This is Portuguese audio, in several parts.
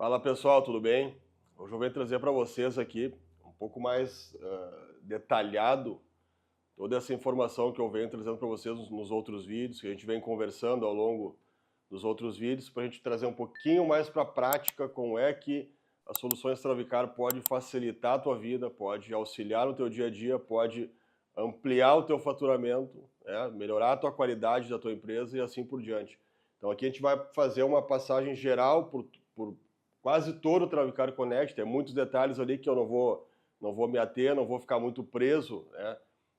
Fala pessoal, tudo bem? Hoje eu venho trazer para vocês aqui um pouco mais detalhado toda essa informação que eu venho trazendo para vocês nos outros vídeos, que a gente vem conversando ao longo dos outros vídeos, para a gente trazer um pouquinho mais para a prática como é que as soluções Travicar pode facilitar a tua vida, pode auxiliar no teu dia a dia, pode ampliar o teu faturamento, melhorar a tua qualidade da tua empresa e assim por diante. Então aqui a gente vai fazer uma passagem geral por quase todo o Travicar Connect, tem muitos detalhes ali que eu não vou me ater, não vou ficar muito preso,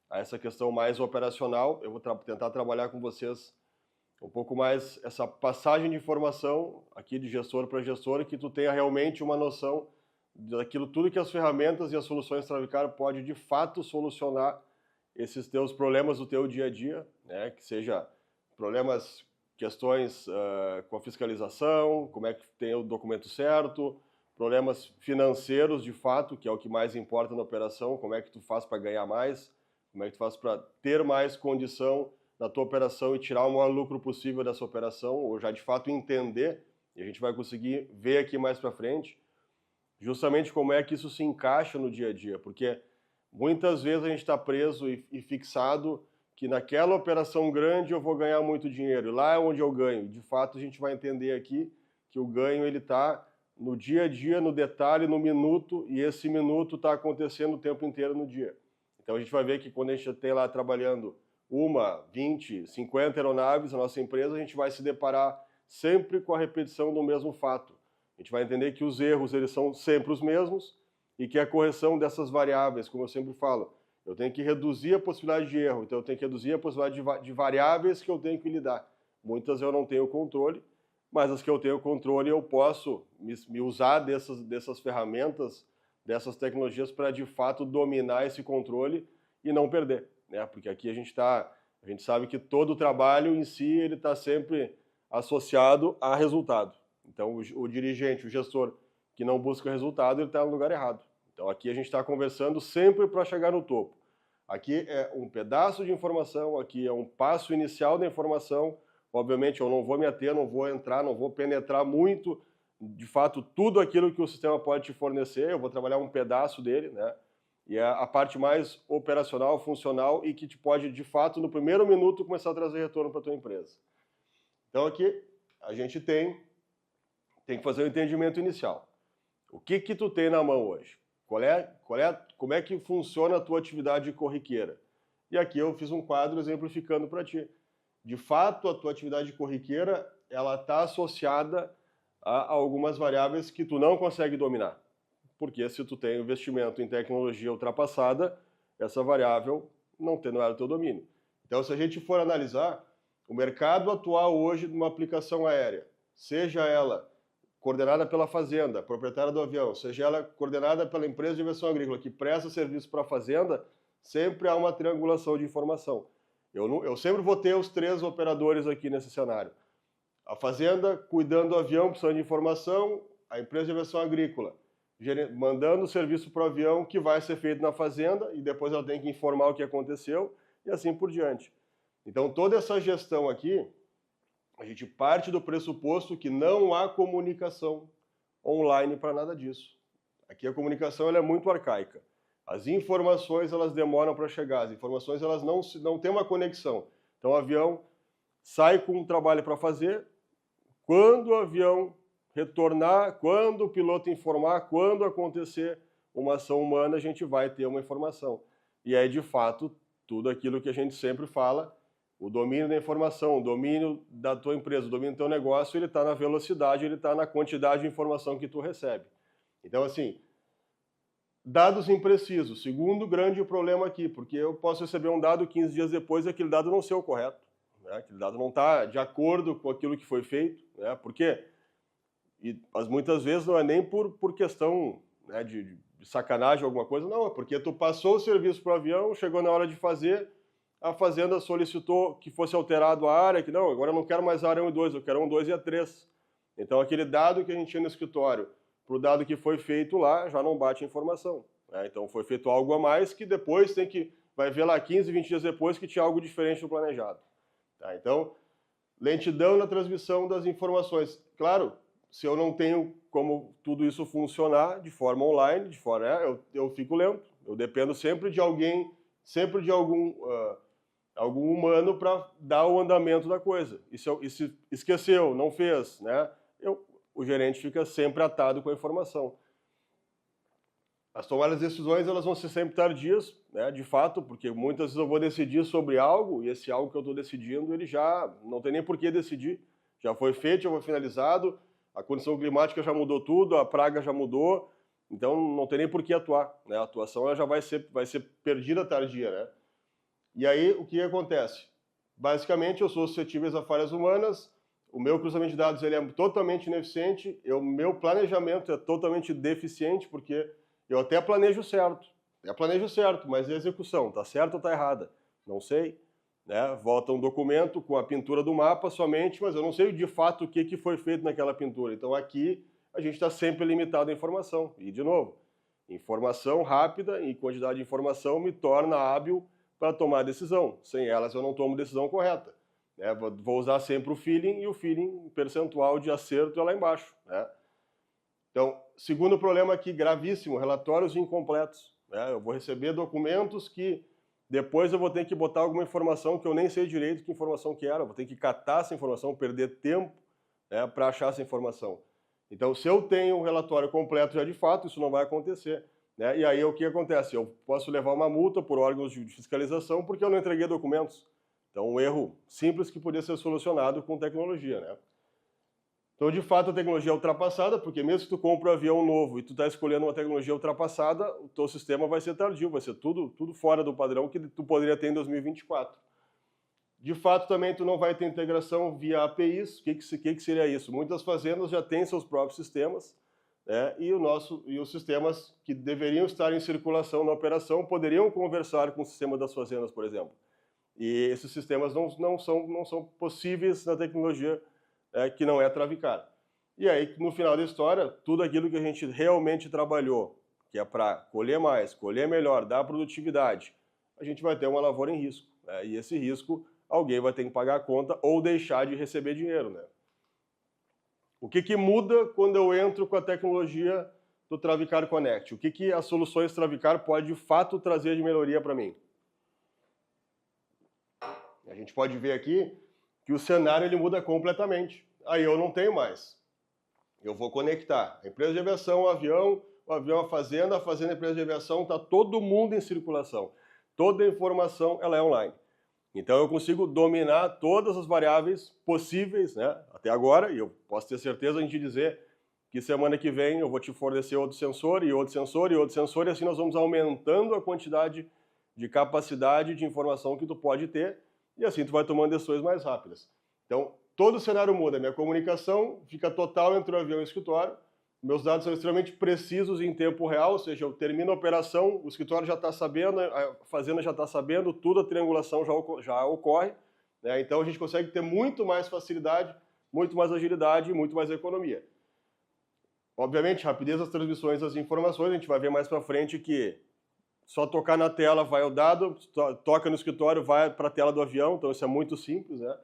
a essa questão mais operacional. Eu vou tentar trabalhar com vocês um pouco mais essa passagem de informação aqui de gestor para gestor, que tu tenha realmente uma noção daquilo tudo que as ferramentas e as soluções Travicar pode de fato solucionar esses teus problemas do teu dia a dia, que seja problemas, questões com a fiscalização, como é que tem o documento certo, problemas financeiros de fato, que é o que mais importa na operação, como é que tu faz para ganhar mais, como é que tu faz para ter mais condição na tua operação e tirar o maior lucro possível dessa operação, ou já de fato entender, e a gente vai conseguir ver aqui mais para frente, justamente como é que isso se encaixa no dia a dia, porque muitas vezes a gente está preso e fixado que naquela operação grande eu vou ganhar muito dinheiro, e lá é onde eu ganho. De fato, a gente vai entender aqui que o ganho ele está no dia a dia, no detalhe, no minuto, e esse minuto está acontecendo o tempo inteiro no dia. Então a gente vai ver que quando a gente tem lá trabalhando 20, 50 aeronaves na nossa empresa, a gente vai se deparar sempre com a repetição do mesmo fato. A gente vai entender que os erros eles são sempre os mesmos e que a correção dessas variáveis, como eu sempre falo, eu tenho que reduzir a possibilidade de erro, então eu tenho que reduzir a possibilidade de variáveis que eu tenho que lidar. Muitas eu não tenho controle, mas as que eu tenho controle eu posso me usar dessas ferramentas, dessas tecnologias para de fato dominar esse controle e não perder, porque aqui a gente sabe que todo o trabalho em si ele está sempre associado a resultado. Então o dirigente, o gestor que não busca resultado, ele está no lugar errado. Então aqui a gente está conversando sempre para chegar no topo. Aqui é um pedaço de informação, aqui é um passo inicial da informação. Obviamente eu não vou me ater, não vou entrar, não vou penetrar muito, de fato, tudo aquilo que o sistema pode te fornecer, eu vou trabalhar um pedaço dele, E é a parte mais operacional, funcional e que te pode, de fato, no primeiro minuto, começar a trazer retorno para a tua empresa. Então aqui a gente tem que fazer o entendimento inicial. O que tu tem na mão hoje? Como é que funciona a tua atividade corriqueira? E aqui eu fiz um quadro exemplificando para ti. De fato, a tua atividade corriqueira ela está associada a algumas variáveis que tu não consegue dominar. Porque se tu tem investimento em tecnologia ultrapassada, essa variável não é do teu domínio. Então, se a gente for analisar, o mercado atual hoje de uma aplicação aérea, seja ela coordenada pela fazenda, proprietária do avião, seja ela coordenada pela empresa de aviação agrícola que presta serviço para a fazenda, sempre há uma triangulação de informação. Eu sempre vou ter os três operadores aqui nesse cenário. A fazenda cuidando do avião, precisando de informação, a empresa de aviação agrícola mandando o serviço para o avião que vai ser feito na fazenda e depois ela tem que informar o que aconteceu e assim por diante. Então toda essa gestão aqui, a gente parte do pressuposto que não há comunicação online para nada disso. Aqui a comunicação ela é muito arcaica. As informações elas demoram para chegar, as informações elas não têm uma conexão. Então o avião sai com um trabalho para fazer, quando o avião retornar, quando o piloto informar, quando acontecer uma ação humana, a gente vai ter uma informação. E aí, de fato, tudo aquilo que a gente sempre fala, o domínio da informação, o domínio da tua empresa, o domínio do teu negócio, ele está na velocidade, ele está na quantidade de informação que tu recebe. Então, assim, dados imprecisos, segundo grande problema aqui, porque eu posso receber um dado 15 dias depois e aquele dado não ser o correto, aquele dado não está de acordo com aquilo que foi feito, Por quê? Mas muitas vezes não é nem por questão de sacanagem ou alguma coisa, não, é porque tu passou o serviço para o avião, chegou na hora de fazer, a fazenda solicitou que fosse alterado a área, que não, agora eu não quero mais a área 1 e 2, eu quero 1, 2 e a 3. Então aquele dado que a gente tinha no escritório, para o dado que foi feito lá, já não bate a informação. Então foi feito algo a mais que depois vai ver lá 15, 20 dias depois que tinha algo diferente do planejado. Então, lentidão na transmissão das informações. Claro, se eu não tenho como tudo isso funcionar de forma online, eu fico lento. Eu dependo sempre de alguém, sempre de algum humano para dar o andamento da coisa. E se esqueceu, não fez, né? O gerente fica sempre atado com a informação. As tomadas de decisões elas vão ser sempre tardias, né, de fato, porque muitas vezes eu vou decidir sobre algo e esse algo que eu estou decidindo, ele já não tem nem por que decidir. Já foi feito, já foi finalizado, a condição climática já mudou tudo, a praga já mudou, então não tem nem por que atuar. Né? A atuação ela já vai ser perdida tardia. Né? E aí, o que acontece? Basicamente, eu sou suscetível a falhas humanas, o meu cruzamento de dados ele é totalmente ineficiente, o meu planejamento é totalmente deficiente, porque eu até planejo certo, mas a execução, está certa ou está errada? Não sei. Né? Volta um documento com a pintura do mapa somente, mas eu não sei de fato o que foi feito naquela pintura. Então aqui a gente está sempre limitado à informação. E, de novo, informação rápida e quantidade de informação me torna hábil para tomar decisão. Sem elas eu não tomo decisão correta. Né? Vou usar sempre o feeling, e o feeling, percentual de acerto é lá embaixo. Né? Então, segundo problema aqui, gravíssimo, relatórios incompletos. Né? Eu vou receber documentos que depois eu vou ter que botar alguma informação que eu nem sei direito que informação que era, eu vou ter que catar essa informação, perder tempo, né, para achar essa informação. Então, se eu tenho um relatório completo já de fato, isso não vai acontecer. Né? E aí o que acontece? Eu posso levar uma multa por órgãos de fiscalização porque eu não entreguei documentos. Então, um erro simples que poderia ser solucionado com tecnologia. Né? Então, de fato, a tecnologia é ultrapassada, porque mesmo que tu compre um avião novo e tu está escolhendo uma tecnologia ultrapassada, o teu sistema vai ser tardio, vai ser tudo fora do padrão que tu poderia ter em 2024. De fato, também tu não vai ter integração via APIs. O que seria isso? Muitas fazendas já têm seus próprios sistemas, né? E os sistemas que deveriam estar em circulação na operação poderiam conversar com o sistema das fazendas, por exemplo. E esses sistemas não são possíveis na tecnologia que não é Travicar. E aí, no final da história, tudo aquilo que a gente realmente trabalhou, que é para colher mais, colher melhor, dar produtividade, a gente vai ter uma lavoura em risco. Né? E esse risco, alguém vai ter que pagar a conta ou deixar de receber dinheiro. Né? O que muda quando eu entro com a tecnologia do Travicar Connect? O que as soluções Travicar podem, de fato, trazer de melhoria para mim? A gente pode ver aqui que o cenário ele muda completamente. Aí eu não tenho mais. Eu vou conectar a empresa de aviação, o avião a fazenda, a empresa de aviação, está todo mundo em circulação. Toda a informação ela é online. Então eu consigo dominar todas as variáveis possíveis, né, até agora, e eu posso ter certeza de dizer que semana que vem eu vou te fornecer outro sensor, e outro sensor, e outro sensor, e assim nós vamos aumentando a quantidade de capacidade de informação que tu pode ter, e assim tu vai tomando decisões mais rápidas. Então, todo o cenário muda, minha comunicação fica total entre o avião e o escritório, meus dados são extremamente precisos em tempo real, ou seja, eu termino a operação, o escritório já está sabendo, a fazenda já está sabendo, tudo, a triangulação já ocorre, né? Então a gente consegue ter muito mais facilidade, muito mais agilidade e muito mais economia. Obviamente, rapidez das transmissões das informações, a gente vai ver mais para frente que só tocar na tela vai o dado, toca no escritório, vai para a tela do avião, então isso é muito simples, né?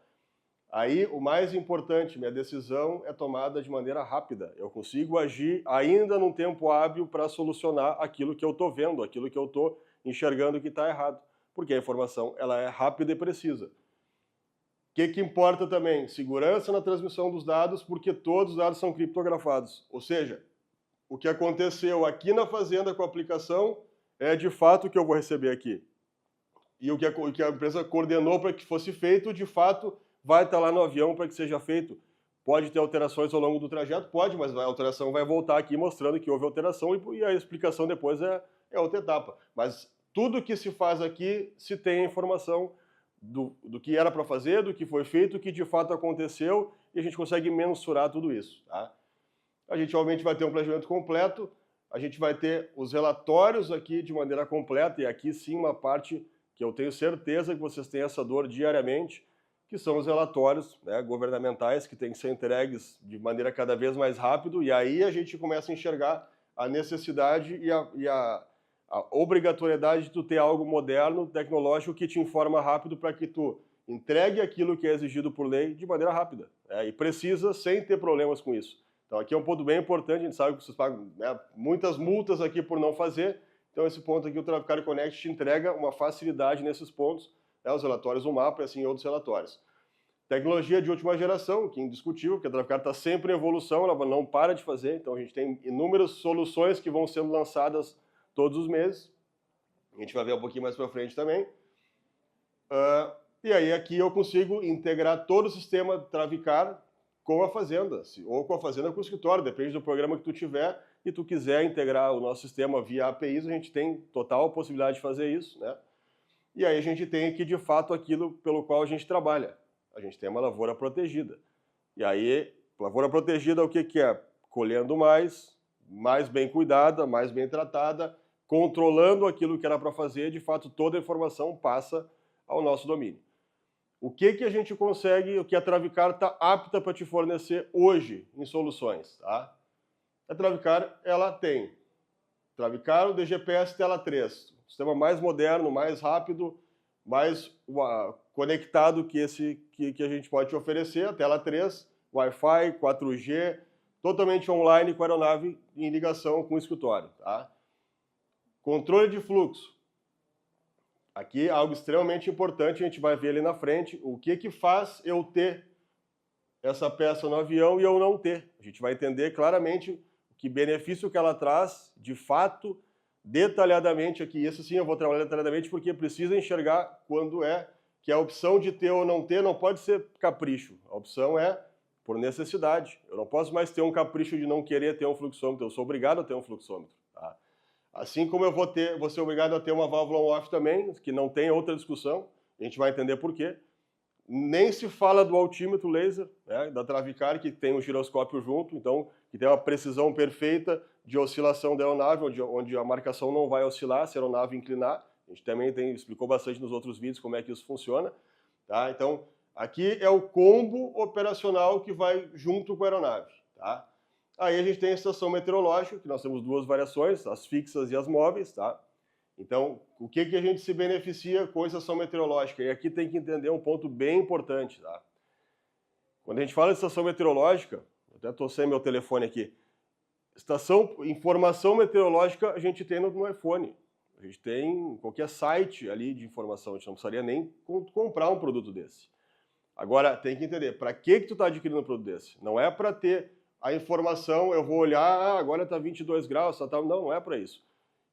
Aí, o mais importante, minha decisão é tomada de maneira rápida. Eu consigo agir ainda num tempo hábil para solucionar aquilo que eu estou vendo, aquilo que eu estou enxergando que está errado. Porque a informação ela é rápida e precisa. O que importa também? Segurança na transmissão dos dados, porque todos os dados são criptografados. Ou seja, o que aconteceu aqui na fazenda com a aplicação é de fato o que eu vou receber aqui. E o que a empresa coordenou para que fosse feito, de fato, vai estar lá no avião para que seja feito. Pode ter alterações ao longo do trajeto? Pode, mas a alteração vai voltar aqui mostrando que houve alteração e a explicação depois é outra etapa. Mas tudo que se faz aqui se tem a informação do que era para fazer, do que foi feito, do que de fato aconteceu, e a gente consegue mensurar tudo isso. Tá? A gente obviamente vai ter um planejamento completo, a gente vai ter os relatórios aqui de maneira completa, e aqui sim uma parte que eu tenho certeza que vocês têm essa dor diariamente, que são os relatórios, né, governamentais que têm que ser entregues de maneira cada vez mais rápido, e aí a gente começa a enxergar a necessidade e a obrigatoriedade de tu ter algo moderno, tecnológico, que te informa rápido para que tu entregue aquilo que é exigido por lei de maneira rápida, né, e precisa sem ter problemas com isso. Então aqui é um ponto bem importante, a gente sabe que vocês pagam, né, muitas multas aqui por não fazer, então esse ponto aqui o Traficário Connect te entrega uma facilidade nesses pontos, né, os relatórios do mapa e assim outros relatórios. Tecnologia de última geração, que é indiscutível, porque a Traficário está sempre em evolução, ela não para de fazer, então a gente tem inúmeras soluções que vão sendo lançadas todos os meses, a gente vai ver um pouquinho mais para frente também. E aí aqui eu consigo integrar todo o sistema Travicar com a fazenda, ou com a fazenda com o escritório, depende do programa que tu tiver, e tu quiser integrar o nosso sistema via APIs, a gente tem total possibilidade de fazer isso, né? E aí a gente tem aqui, de fato, aquilo pelo qual a gente trabalha. A gente tem uma lavoura protegida. E aí, lavoura protegida, o que que é? Colhendo mais bem cuidada, mais bem tratada, controlando aquilo que era para fazer, de fato, toda a informação passa ao nosso domínio. O que que a gente consegue, o que a Travicar está apta para te fornecer hoje em soluções, tá? A Travicar, ela tem Travicar, o DGPS Tela 3, sistema mais moderno, mais rápido, mais conectado que esse que a gente pode te oferecer, a Tela 3, Wi-Fi, 4G, totalmente online com a aeronave em ligação com o escritório, tá? Controle de fluxo. Aqui, algo extremamente importante, a gente vai ver ali na frente, o que que faz eu ter essa peça no avião e eu não ter. A gente vai entender claramente que benefício que ela traz, de fato, detalhadamente aqui. Isso sim eu vou trabalhar detalhadamente porque precisa enxergar quando é que a opção de ter ou não ter não pode ser capricho. A opção é por necessidade. Eu não posso mais ter um capricho de não querer ter um fluxômetro, eu sou obrigado a ter um fluxômetro, tá? Assim como eu vou ser obrigado a ter uma válvula on-off também, que não tem outra discussão, a gente vai entender por quê. Nem se fala do altímetro laser, né, da Travicar, que tem um giroscópio junto, então, que tem uma precisão perfeita de oscilação da aeronave, onde a marcação não vai oscilar se a aeronave inclinar. A gente também explicou bastante nos outros vídeos como é que isso funciona. Tá? Então, aqui é o combo operacional que vai junto com a aeronave. Tá? Aí a gente tem a estação meteorológica, que nós temos duas variações, as fixas e as móveis. Tá? Então, o que que a gente se beneficia com a estação meteorológica? E aqui tem que entender um ponto bem importante. Tá? Quando a gente fala de estação meteorológica, eu até estou sem meu telefone aqui, informação meteorológica a gente tem no iPhone. A gente tem em qualquer site ali de informação, a gente não precisaria nem comprar um produto desse. Agora, tem que entender, para que tu está adquirindo um produto desse? Não é para ter a informação, eu vou olhar, agora está 22 graus, não é para isso.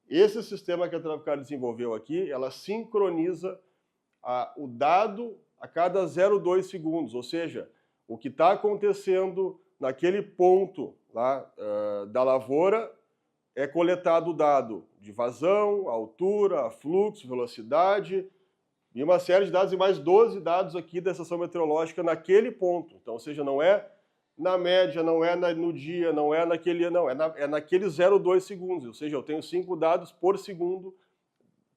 Esse sistema que a Travicar desenvolveu aqui, ela sincroniza o dado a cada 0,2 segundos, ou seja, o que está acontecendo naquele ponto lá da lavoura é coletado o dado de vazão, altura, fluxo, velocidade e uma série de dados, e mais 12 dados aqui da estação meteorológica naquele ponto. Então, ou seja, não é na média, não é no dia, não é naquele, não, é naqueles 0,2 segundos, ou seja, eu tenho 5 dados por segundo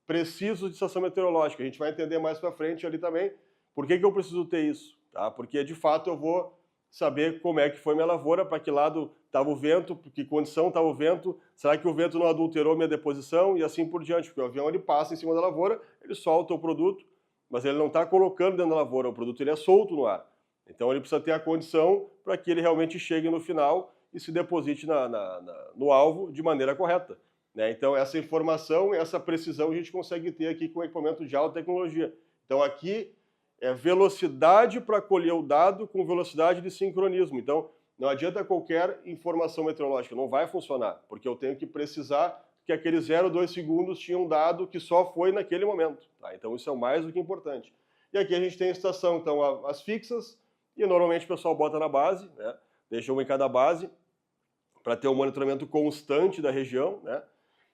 precisos de estação meteorológica. A gente vai entender mais para frente ali também por que eu preciso ter isso, tá? Porque de fato eu vou saber como é que foi minha lavoura, para que lado estava o vento, que condição estava o vento, será que o vento não adulterou minha deposição e assim por diante, porque o avião ele passa em cima da lavoura, ele solta o produto, mas ele não está colocando dentro da lavoura, o produto ele é solto no ar. Então ele precisa ter a condição para que ele realmente chegue no final e se deposite no alvo de maneira correta. Né? Então essa informação, essa precisão a gente consegue ter aqui com equipamento de alta tecnologia. Então aqui é velocidade para colher o dado com velocidade de sincronismo. Então não adianta qualquer informação meteorológica, não vai funcionar, porque eu tenho que precisar que aqueles 0,2 segundos tinha um dado que só foi naquele momento. Tá? Então isso é o mais do que importante. E aqui a gente tem a estação, então as fixas, e normalmente o pessoal bota na base, né? Deixa uma em cada base, para ter um monitoramento constante da região, né?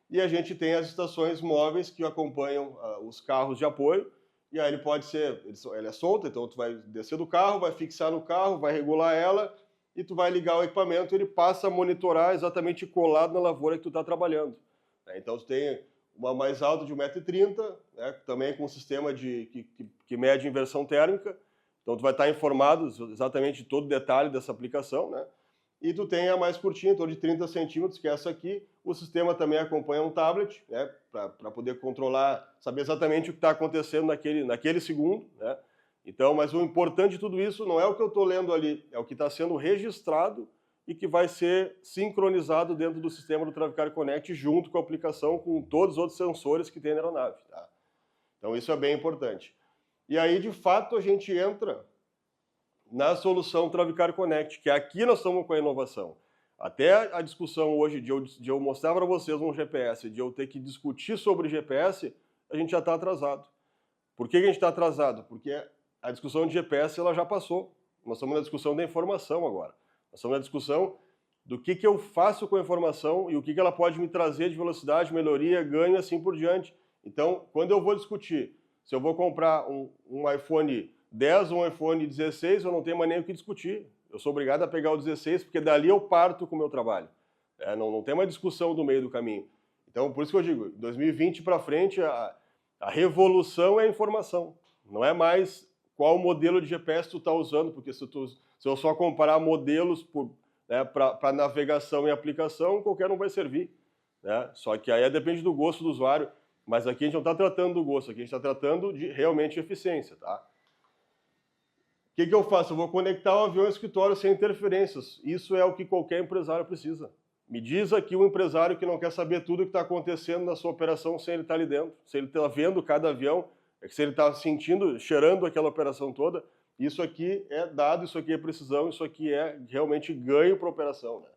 E a gente tem as estações móveis que acompanham os carros de apoio, e aí ele é solto, então tu vai descer do carro, vai fixar no carro, vai regular ela, e tu vai ligar o equipamento, ele passa a monitorar exatamente colado na lavoura que tu está trabalhando. Né? Então tu tem uma mais alta de 1,30 m, né? Também com um sistema que mede inversão térmica. Então, tu vai estar informado exatamente de todo o detalhe dessa aplicação, né? E tu tem a mais curtinha, então de 30 centímetros, que é essa aqui. O sistema também acompanha um tablet, né? Para poder controlar, saber exatamente o que está acontecendo naquele segundo, né? Então, mas o importante de tudo isso não é o que eu estou lendo ali, é o que está sendo registrado e que vai ser sincronizado dentro do sistema do Travicar Connect junto com a aplicação, com todos os outros sensores que tem na aeronave. Tá? Então isso é bem importante. E aí, de fato, a gente entra na solução Travicar Connect, que aqui nós estamos com a inovação. Até a discussão hoje de eu mostrar para vocês um GPS, de eu ter que discutir sobre GPS, a gente já está atrasado. Por que a gente está atrasado? Porque a discussão de GPS ela já passou. Nós estamos na discussão da informação agora. Nós estamos na discussão do que eu faço com a informação e o que ela pode me trazer de velocidade, melhoria, ganho e assim por diante. Então, quando eu vou discutir se eu vou comprar um iPhone 10 ou um iPhone 16, eu não tenho mais nem o que discutir. Eu sou obrigado a pegar o 16, porque dali eu parto com o meu trabalho. Não tem uma discussão do meio do caminho. Então, por isso que eu digo, 2020 para frente, a revolução é a informação. Não é mais qual modelo de GPS tu está usando, porque se eu só comparar modelos para navegação e aplicação, qualquer um vai servir. Né? Só que aí depende do gosto do usuário. Mas aqui a gente não está tratando do gosto, aqui a gente está tratando de realmente eficiência. Tá? O que eu faço? Eu vou conectar o avião ao escritório sem interferências. Isso é o que qualquer empresário precisa. Me diz aqui um empresário que não quer saber tudo o que está acontecendo na sua operação sem ele estar ali dentro. Se ele está vendo cada avião, se ele está sentindo, cheirando aquela operação toda, isso aqui é dado, isso aqui é precisão, isso aqui é realmente ganho para a operação. Né?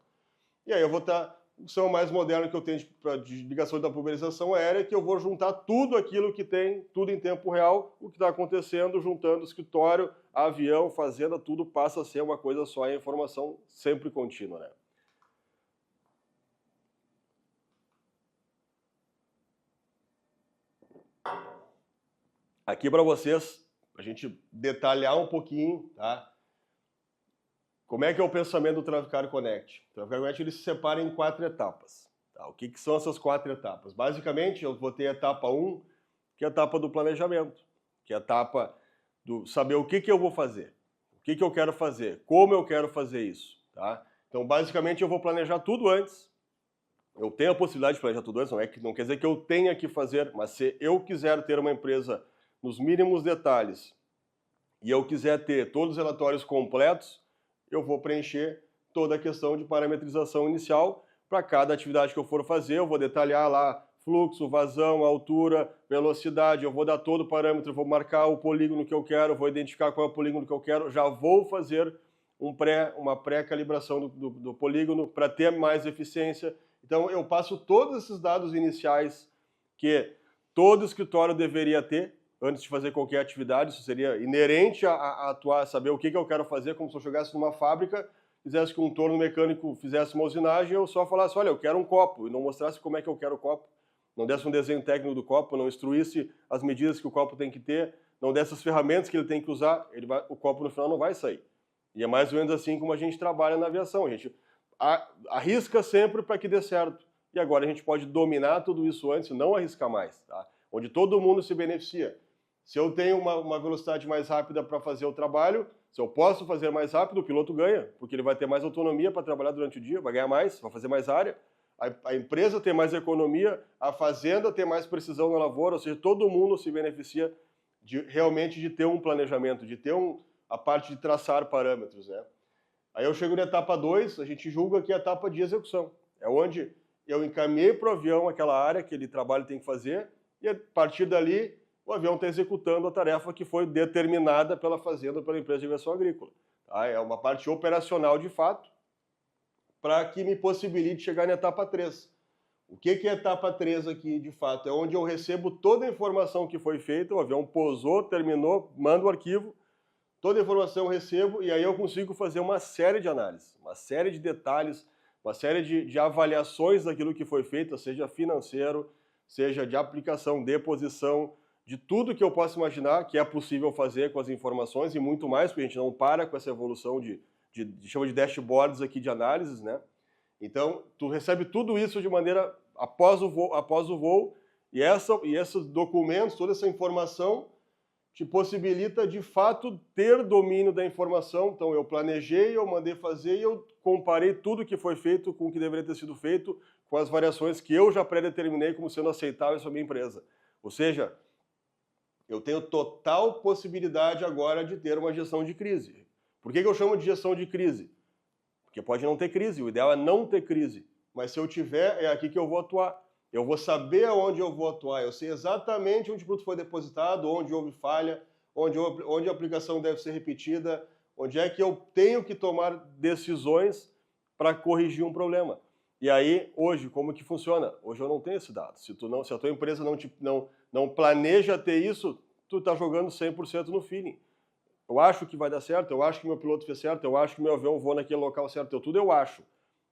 E aí eu vou estar... São mais moderno que eu tenho de ligação da pulverização aérea, que eu vou juntar tudo aquilo que tem, tudo em tempo real, o que está acontecendo, juntando escritório, avião, fazenda, tudo passa a ser uma coisa só e a informação sempre contínua. Né? Aqui para vocês, a gente detalhar um pouquinho, tá? Como é que é o pensamento do Travicar Connect? O Travicar Connect ele se separa em 4 etapas. Tá? O que são essas 4 etapas? Basicamente, eu vou ter a etapa 1, que é a etapa do planejamento, que é a etapa do saber o que eu vou fazer, o que eu quero fazer, como eu quero fazer isso. Tá? Então, basicamente, eu vou planejar tudo antes. Eu tenho a possibilidade de planejar tudo antes, não quer dizer que eu tenha que fazer, mas se eu quiser ter uma empresa nos mínimos detalhes e eu quiser ter todos os relatórios completos, eu vou preencher toda a questão de parametrização inicial para cada atividade que eu for fazer. Eu vou detalhar lá fluxo, vazão, altura, velocidade, eu vou dar todo o parâmetro, vou marcar o polígono que eu quero, vou identificar qual é o polígono que eu quero, já vou fazer uma pré-calibração do polígono para ter mais eficiência. Então eu passo todos esses dados iniciais que todo escritório deveria ter antes de fazer qualquer atividade. Isso seria inerente a atuar, saber o que eu quero fazer, como se eu chegasse numa fábrica, fizesse que um torno mecânico fizesse uma usinagem, eu só falasse, olha, eu quero um copo, e não mostrasse como é que eu quero o copo, não desse um desenho técnico do copo, não instruísse as medidas que o copo tem que ter, não desse as ferramentas que ele tem que usar, o copo no final não vai sair. E é mais ou menos assim como a gente trabalha na aviação, a gente arrisca sempre para que dê certo. E agora a gente pode dominar tudo isso antes e não arriscar mais, tá? Onde todo mundo se beneficia. Se eu tenho uma velocidade mais rápida para fazer o trabalho, se eu posso fazer mais rápido, o piloto ganha, porque ele vai ter mais autonomia para trabalhar durante o dia, vai ganhar mais, vai fazer mais área, a empresa tem mais economia, a fazenda tem mais precisão na lavoura, ou seja, todo mundo se beneficia realmente de ter um planejamento, de ter a parte de traçar parâmetros. Né? Aí eu chego na etapa 2, a gente julga que é a etapa de execução. É onde eu encaminhei para o avião aquela área que ele trabalho tem que fazer, e a partir dali o avião está executando a tarefa que foi determinada pela fazenda, pela empresa de aviação agrícola. Tá? É uma parte operacional de fato, para que me possibilite chegar na etapa 3. O que é a etapa 3 aqui, de fato? É onde eu recebo toda a informação que foi feita, o avião pousou, terminou, manda o arquivo, toda a informação eu recebo e aí eu consigo fazer uma série de análises, uma série de detalhes, uma série de avaliações daquilo que foi feito, seja financeiro, seja de aplicação, deposição, de tudo que eu posso imaginar que é possível fazer com as informações e muito mais, porque a gente não para com essa evolução chama de dashboards aqui de análises, né? Então, tu recebe tudo isso de maneira após o voo e esses documentos, toda essa informação te possibilita, de fato, ter domínio da informação. Então, eu planejei, eu mandei fazer e eu comparei tudo que foi feito com o que deveria ter sido feito, com as variações que eu já pré-determinei como sendo aceitáveis para a minha empresa. Ou seja, eu tenho total possibilidade agora de ter uma gestão de crise. Por que eu chamo de gestão de crise? Porque pode não ter crise, o ideal é não ter crise. Mas se eu tiver, é aqui que eu vou atuar. Eu vou saber aonde eu vou atuar, eu sei exatamente onde o produto foi depositado, onde houve falha, onde a aplicação deve ser repetida, onde é que eu tenho que tomar decisões para corrigir um problema. E aí, hoje, como que funciona? Hoje eu não tenho esse dado. Se a tua empresa não planeja ter isso, tu está jogando 100% no feeling. Eu acho que vai dar certo, eu acho que meu piloto fez certo, eu acho que meu avião voa naquele local certo, tudo eu acho.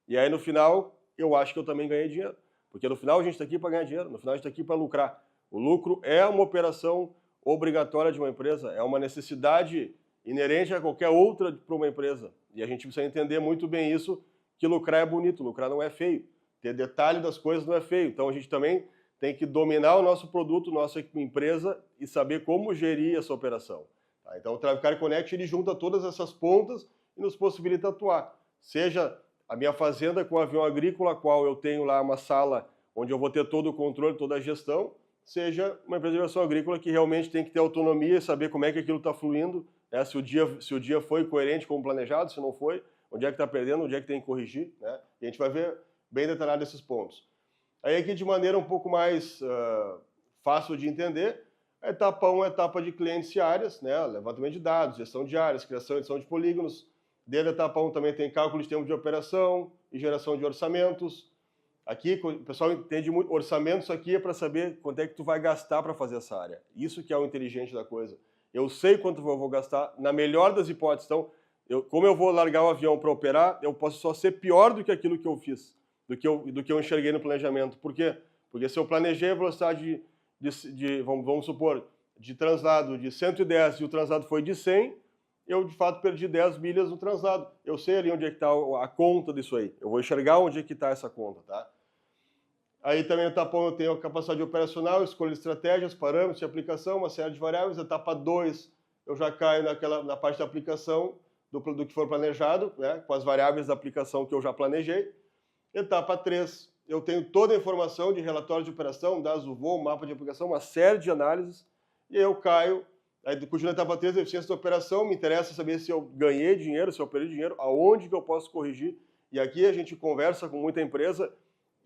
E aí, no final, eu acho que eu também ganhei dinheiro. Porque no final a gente está aqui para ganhar dinheiro, no final a gente está aqui para lucrar. O lucro é uma operação obrigatória de uma empresa, é uma necessidade inerente a qualquer outra para uma empresa. E a gente precisa entender muito bem isso, que lucrar é bonito, lucrar não é feio. Ter detalhe das coisas não é feio. Então a gente também tem que dominar o nosso produto, nossa empresa e saber como gerir essa operação. Tá? Então o Travicar Connect ele junta todas essas pontas e nos possibilita atuar. Seja a minha fazenda com avião agrícola, a qual eu tenho lá uma sala onde eu vou ter todo o controle, toda a gestão, seja uma empresa de aviação agrícola que realmente tem que ter autonomia e saber como é que aquilo está fluindo, né? Se o dia foi coerente como planejado, se não foi, onde é que está perdendo, onde é que tem que corrigir, né? E a gente vai ver bem detalhado esses pontos. Aí aqui de maneira um pouco mais fácil de entender, a etapa 1 é a etapa de clientes e áreas, né? Levantamento de dados, gestão de áreas, criação e edição de polígonos. Dentro da etapa 1 também tem cálculo de tempo de operação e geração de orçamentos. Aqui o pessoal entende muito, orçamentos aqui é para saber quanto é que tu vai gastar para fazer essa área. Isso que é o inteligente da coisa. Eu sei quanto eu vou gastar, na melhor das hipóteses. Então, como eu vou largar o avião para operar, eu posso só ser pior do que aquilo que eu fiz, do que eu enxerguei no planejamento. Por quê? Porque se eu planejei a velocidade vamos supor, de translado de 110 e o translado foi de 100, eu de fato perdi 10 milhas no translado. Eu sei ali onde é que está a conta disso aí. Eu vou enxergar onde é que está essa conta, tá? Aí também na etapa 1 eu tenho a capacidade operacional, escolha de estratégias, parâmetros de aplicação, uma série de variáveis. Etapa 2 eu já caio na parte da aplicação do que for planejado, né, com as variáveis da aplicação que eu já planejei. Etapa 3 eu tenho toda a informação de relatórios de operação, dados do voo, mapa de aplicação, uma série de análises. E aí eu caio, aí continuo na etapa 3, a eficiência da operação, me interessa saber se eu ganhei dinheiro, se eu perdi dinheiro, aonde que eu posso corrigir. E aqui a gente conversa com muita empresa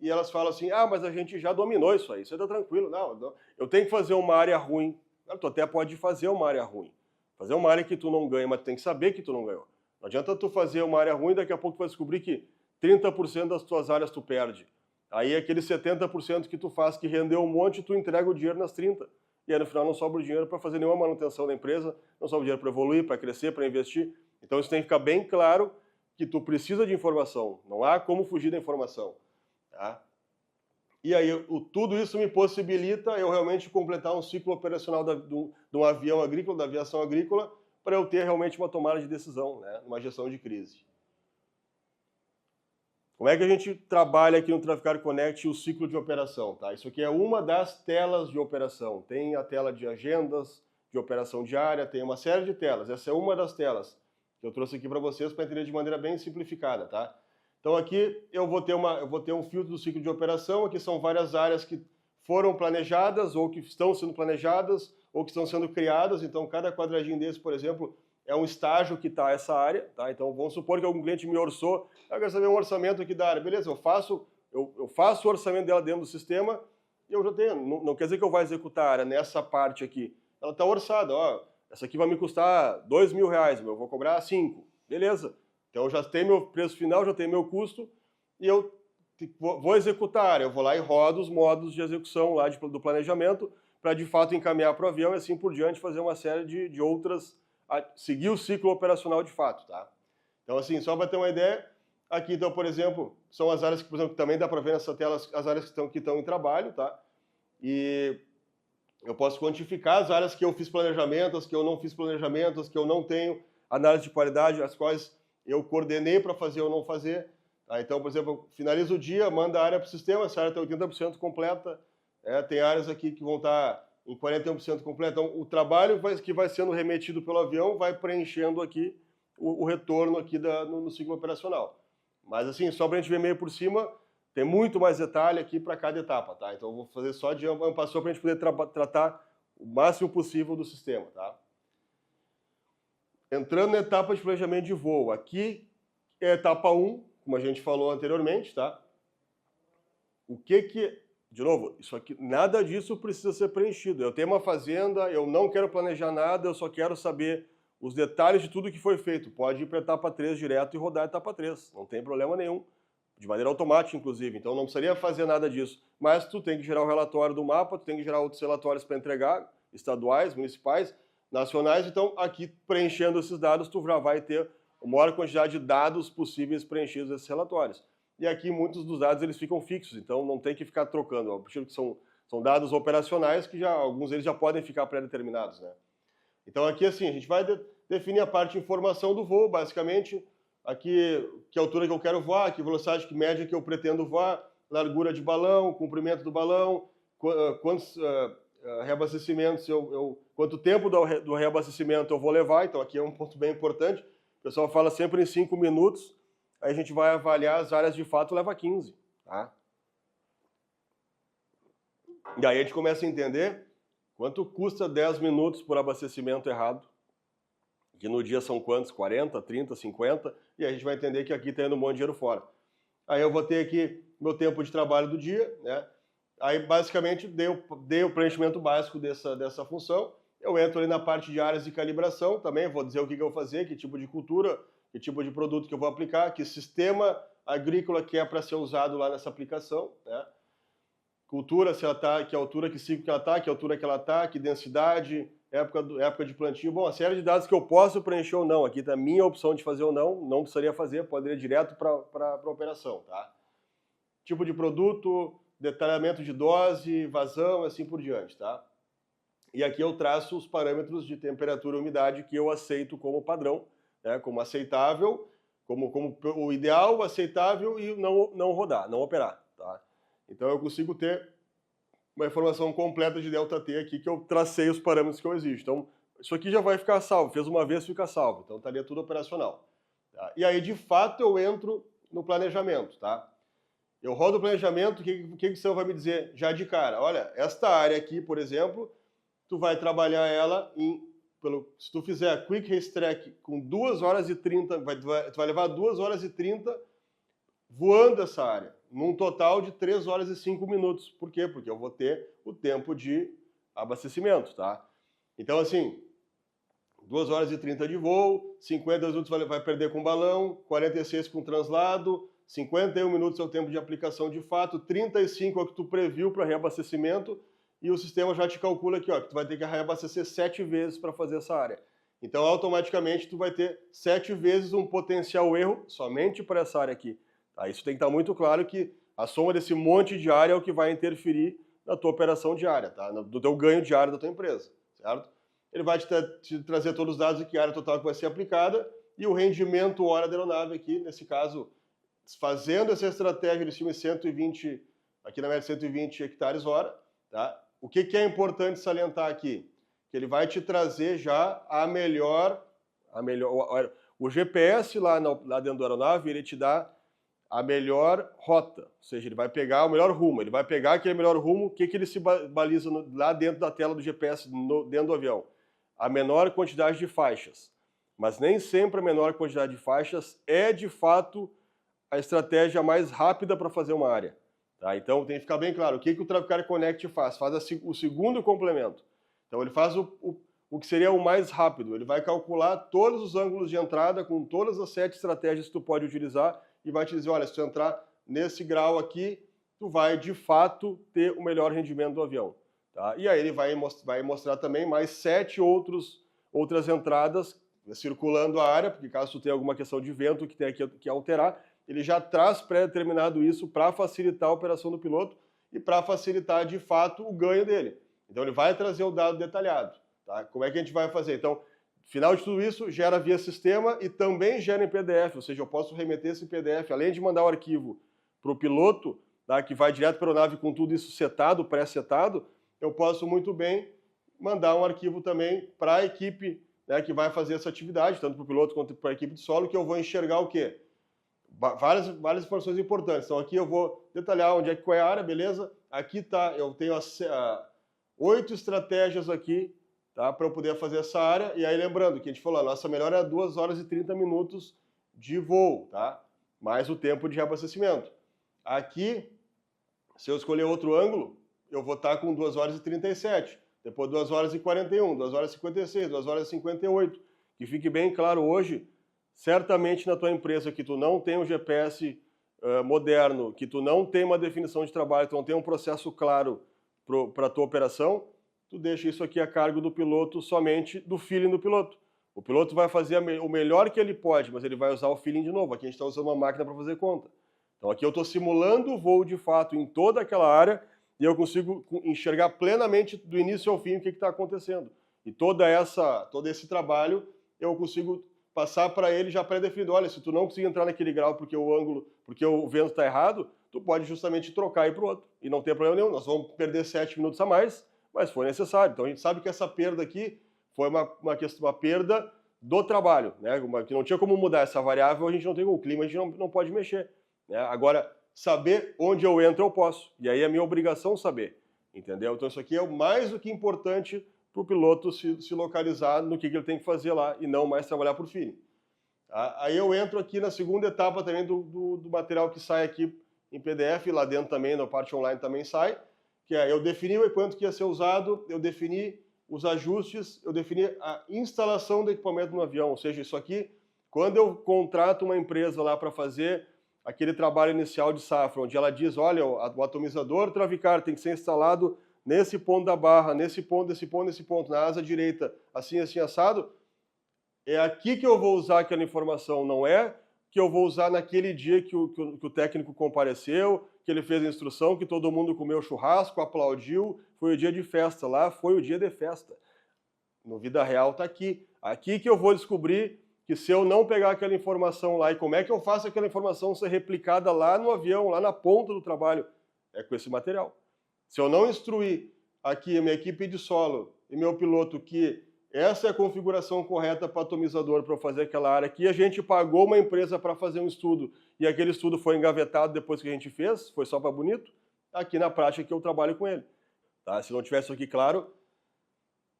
e elas falam assim, mas a gente já dominou isso aí, você está tranquilo. Não, eu tenho que fazer uma área ruim. Tu até pode fazer uma área ruim. Fazer uma área que tu não ganha, mas tu tem que saber que tu não ganhou. Não adianta tu fazer uma área ruim e daqui a pouco tu vai descobrir que 30% das tuas áreas tu perde. Aí aquele 70% que tu faz que rendeu um monte, tu entrega o dinheiro nas 30%. E aí no final não sobra o dinheiro para fazer nenhuma manutenção da empresa, não sobra o dinheiro para evoluir, para crescer, para investir. Então isso tem que ficar bem claro que tu precisa de informação. Não há como fugir da informação. Tá? E aí tudo isso me possibilita eu realmente completar um ciclo operacional de um avião agrícola, da aviação agrícola, para eu ter realmente uma tomada de decisão, né? Uma gestão de crise. Como é que a gente trabalha aqui no Travicar Connect o ciclo de operação? Tá? Isso aqui é uma das telas de operação. Tem a tela de agendas, de operação diária, tem uma série de telas. Essa é uma das telas que eu trouxe aqui para vocês para entender de maneira bem simplificada. Tá? Então aqui eu vou ter um filtro do ciclo de operação. Aqui são várias áreas que foram planejadas ou que estão sendo planejadas ou que estão sendo criadas. Então cada quadradinho desse, por exemplo, é um estágio que está essa área, tá? Então vamos supor que algum cliente me orçou, eu quero saber um orçamento aqui da área, beleza, eu faço o orçamento dela dentro do sistema e eu já tenho, não quer dizer que eu vou executar a área nessa parte aqui, ela está orçada, essa aqui vai me custar R$2.000, eu vou cobrar 5, beleza, então eu já tenho meu preço final, já tenho meu custo e eu vou executar a área, eu vou lá e rodo os modos de execução lá do planejamento para de fato encaminhar para o avião e assim por diante fazer uma série de outras seguir o ciclo operacional de fato, tá? Então, assim, só para ter uma ideia, aqui, então, por exemplo, são as áreas que, por exemplo, também dá para ver nessa tela, as áreas que estão em trabalho, tá? E eu posso quantificar as áreas que eu fiz planejamento, as que eu não fiz planejamento, as que eu não tenho análise de qualidade, as quais eu coordenei para fazer ou não fazer. Tá? Então, por exemplo, finaliza o dia, manda a área para o sistema, essa área está 80% completa, tem áreas aqui que vão estar em 41% completo. Então, o trabalho que vai sendo remetido pelo avião vai preenchendo aqui o retorno aqui no ciclo operacional. Mas assim, só para a gente ver meio por cima, tem muito mais detalhe aqui para cada etapa, tá? Então eu vou fazer só de um passo para a gente poder tratar o máximo possível do sistema, tá? Entrando na etapa de planejamento de voo, aqui é a etapa 1, como a gente falou anteriormente, tá? De novo, isso aqui, nada disso precisa ser preenchido. Eu tenho uma fazenda, eu não quero planejar nada, eu só quero saber os detalhes de tudo que foi feito. Pode ir para a etapa 3 direto e rodar a etapa 3, não tem problema nenhum. De maneira automática, inclusive. Então não precisaria fazer nada disso. Mas tu tem que gerar o relatório do mapa, tu tem que gerar outros relatórios para entregar, estaduais, municipais, nacionais. Então aqui, preenchendo esses dados, tu já vai ter a maior quantidade de dados possíveis preenchidos nesses relatórios. E aqui muitos dos dados eles ficam fixos, então não tem que ficar trocando. São dados operacionais que alguns deles já podem ficar pré-determinados, né? Então aqui assim, a gente vai definir a parte de informação do voo, basicamente. Aqui, que altura que eu quero voar, que velocidade que média que eu pretendo voar, largura de balão, comprimento do balão, quantos reabastecimentos, quanto tempo do reabastecimento eu vou levar. Então aqui é um ponto bem importante. O pessoal fala sempre em 5 minutos, aí a gente vai avaliar as áreas de fato, leva 15. Tá? E aí a gente começa a entender quanto custa 10 minutos por abastecimento errado. Que no dia são quantos? 40, 30, 50, e a gente vai entender que aqui está indo um monte de dinheiro fora. Aí eu vou ter aqui meu tempo de trabalho do dia, né? Aí basicamente dei o preenchimento básico dessa função, eu entro ali na parte de áreas de calibração, também vou dizer o que eu vou fazer, que tipo de cultura, que tipo de produto que eu vou aplicar, que sistema agrícola que é para ser usado lá nessa aplicação, né? Cultura, se ela tá, que altura, que ciclo que ela está, que altura que ela está, que densidade, época de plantio. Bom, a série de dados que eu posso preencher ou não. Aqui está a minha opção de fazer ou não precisaria fazer, poderia ir direto para a operação. Tá? Tipo de produto, detalhamento de dose, vazão, assim por diante. Tá? E aqui eu traço os parâmetros de temperatura e umidade que eu aceito como padrão, né? Como aceitável, como o ideal, aceitável e não rodar, não operar. Tá? Então eu consigo ter uma informação completa de ΔT aqui, que eu tracei os parâmetros que eu exijo. Então, isso aqui já vai ficar salvo. Fez uma vez, fica salvo. Então, estaria tudo operacional. Tá? E aí, de fato, eu entro no planejamento. Tá? Eu rodo o planejamento, o que o senhor vai me dizer já de cara? Olha, esta área aqui, por exemplo, tu vai trabalhar ela se tu fizer Quick Race Track com 2 horas e 30, tu vai levar 2 horas e 30 voando essa área, num total de 3 horas e 5 minutos. Por quê? Porque eu vou ter o tempo de abastecimento, tá? Então, assim, 2 horas e 30 de voo, 50 minutos vai perder com balão, 46 com translado, 51 minutos é o tempo de aplicação de fato, 35 é o que tu previu para reabastecimento, e o sistema já te calcula aqui, ó, que tu vai ter que reabastecer 7 vezes para fazer essa área. Então, automaticamente, tu vai ter 7 vezes um potencial erro somente para essa área aqui. Tá? Isso tem que estar muito claro que a soma desse monte de área é o que vai interferir na tua operação diária, tá? No teu ganho diário da tua empresa, certo? Ele vai te trazer todos os dados de que área total que vai ser aplicada e o rendimento hora da aeronave aqui, nesse caso, fazendo essa estratégia de estima 120, aqui na média 120 hectares hora, tá? O que é importante salientar aqui? Que ele vai te trazer já o GPS lá dentro da aeronave, ele te dá a melhor rota, ou seja, ele vai pegar o melhor rumo, ele vai pegar aquele melhor rumo, o que ele se baliza lá dentro da tela do GPS, dentro do avião? A menor quantidade de faixas. Mas nem sempre a menor quantidade de faixas é, de fato, a estratégia mais rápida para fazer uma área. Tá? Então tem que ficar bem claro, o que o Traficar Connect faz? Faz o segundo complemento. Então ele faz o que seria o mais rápido, ele vai calcular todos os ângulos de entrada com todas as 7 estratégias que tu pode utilizar e vai te dizer, olha, se tu entrar nesse grau aqui, tu vai, de fato, ter o melhor rendimento do avião. Tá? E aí ele vai mostrar também mais 7 outras entradas circulando a área, porque caso tu tenha alguma questão de vento que tenha que alterar, ele já traz pré-determinado isso para facilitar a operação do piloto e para facilitar, de fato, o ganho dele. Então ele vai trazer o dado detalhado. Tá? Como é que a gente vai fazer? Então, final de tudo isso, gera via sistema e também gera em PDF, ou seja, eu posso remeter esse PDF, além de mandar o arquivo para o piloto, tá, que vai direto para a aeronave com tudo isso setado, pré-setado, eu posso muito bem mandar um arquivo também para a equipe, né, que vai fazer essa atividade, tanto para o piloto quanto para a equipe de solo, que eu vou enxergar o quê? Várias informações importantes. Então aqui eu vou detalhar onde qual é a área, beleza? Aqui tá, eu tenho 8 estratégias aqui, tá, para eu poder fazer essa área. E aí lembrando que a gente falou, a nossa melhor é 2 horas e 30 minutos de voo, tá? Mais o tempo de reabastecimento. Aqui, se eu escolher outro ângulo, eu vou estar com 2 horas e 37, depois 2 horas e 41, 2 horas e 56, 2 horas e 58. Que fique bem claro hoje, certamente na tua empresa que tu não tem um GPS moderno, que tu não tem uma definição de trabalho, tu não tem um processo claro para a tua operação, tu deixa isso aqui a cargo do piloto, somente do feeling do piloto. O piloto vai fazer o melhor que ele pode, mas ele vai usar o feeling de novo. Aqui a gente está usando uma máquina para fazer conta. Então aqui eu estou simulando o voo de fato em toda aquela área e eu consigo enxergar plenamente do início ao fim o que está acontecendo. E todo esse trabalho eu consigo passar para ele já pré-definido. Olha, se tu não conseguir entrar naquele grau porque o vento está errado, tu pode justamente trocar e ir para o outro. E não tem problema nenhum, nós vamos perder 7 minutos a mais, mas foi necessário. Então a gente sabe que essa perda aqui foi uma perda do trabalho, né? Que não tinha como mudar essa variável, a gente não tem o clima, a gente não pode mexer. Né? Agora, saber onde eu entro eu posso, e aí é minha obrigação saber, entendeu? Então isso aqui é mais do que importante para o piloto se localizar no que ele tem que fazer lá e não mais trabalhar por feeling. Tá? Aí eu entro aqui na segunda etapa também do material que sai aqui em PDF, lá dentro também, na parte online também sai, que é eu defini o quanto que ia ser usado, eu defini os ajustes, eu defini a instalação do equipamento no avião, ou seja, isso aqui, quando eu contrato uma empresa lá para fazer aquele trabalho inicial de safra, onde ela diz, olha, o atomizador Travicar tem que ser instalado nesse ponto da barra, nesse ponto, na asa direita, assim, assim, assado, é aqui que eu vou usar aquela informação, não é que eu vou usar naquele dia que o técnico compareceu, que ele fez a instrução, que todo mundo comeu churrasco, aplaudiu, foi o dia de festa lá, foi o dia de festa. No vida real está aqui. Aqui que eu vou descobrir que se eu não pegar aquela informação lá, e como é que eu faço aquela informação ser replicada lá no avião, lá na ponta do trabalho? É com esse material. Se eu não instruir aqui a minha equipe de solo e meu piloto que essa é a configuração correta para o atomizador para fazer aquela área aqui, a gente pagou uma empresa para fazer um estudo e aquele estudo foi engavetado depois que a gente fez, foi só para bonito, aqui na prática que eu trabalho com ele. Tá? Se não tivesse isso aqui claro,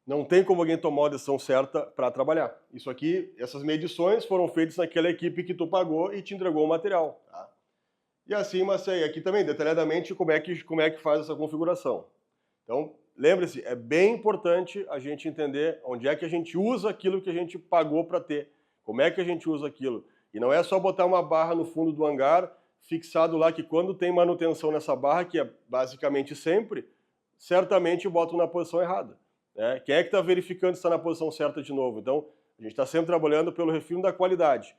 não tem como alguém tomar a decisão certa para trabalhar. Isso aqui, essas medições foram feitas naquela equipe que tu pagou e te entregou o material. Tá? E assim, mas aí, aqui também, detalhadamente, como é que faz essa configuração. Então, lembre-se, é bem importante a gente entender onde é que a gente usa aquilo que a gente pagou para ter. Como é que a gente usa aquilo. E não é só botar uma barra no fundo do hangar, fixado lá, que quando tem manutenção nessa barra, que é basicamente sempre, certamente botam na posição errada. Né? Quem é que está verificando se está na posição certa de novo? Então, a gente está sempre trabalhando pelo refino da qualidade.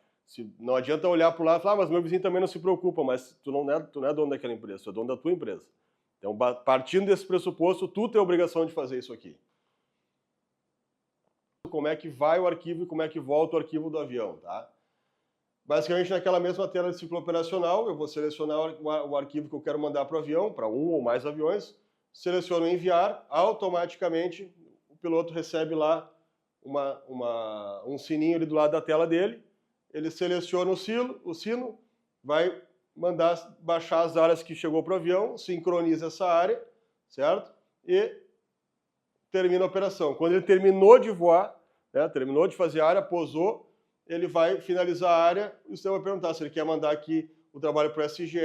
Não adianta olhar para o lado e falar, mas meu vizinho também não se preocupa, mas tu não é dono daquela empresa, tu é dono da tua empresa. Então, partindo desse pressuposto, tu tem a obrigação de fazer isso aqui. Como é que vai o arquivo e como é que volta o arquivo do avião, tá? Basicamente, naquela mesma tela de ciclo operacional, eu vou selecionar o arquivo que eu quero mandar para o avião, para um ou mais aviões, seleciono enviar, automaticamente o piloto recebe lá um sininho ali do lado da tela dele, ele seleciona o sino, vai mandar baixar as áreas que chegou para o avião, sincroniza essa área, certo? E termina a operação. Quando ele terminou de voar, né, terminou de fazer a área, pousou, ele vai finalizar a área e o sistema vai perguntar se ele quer mandar aqui o trabalho para o SGE,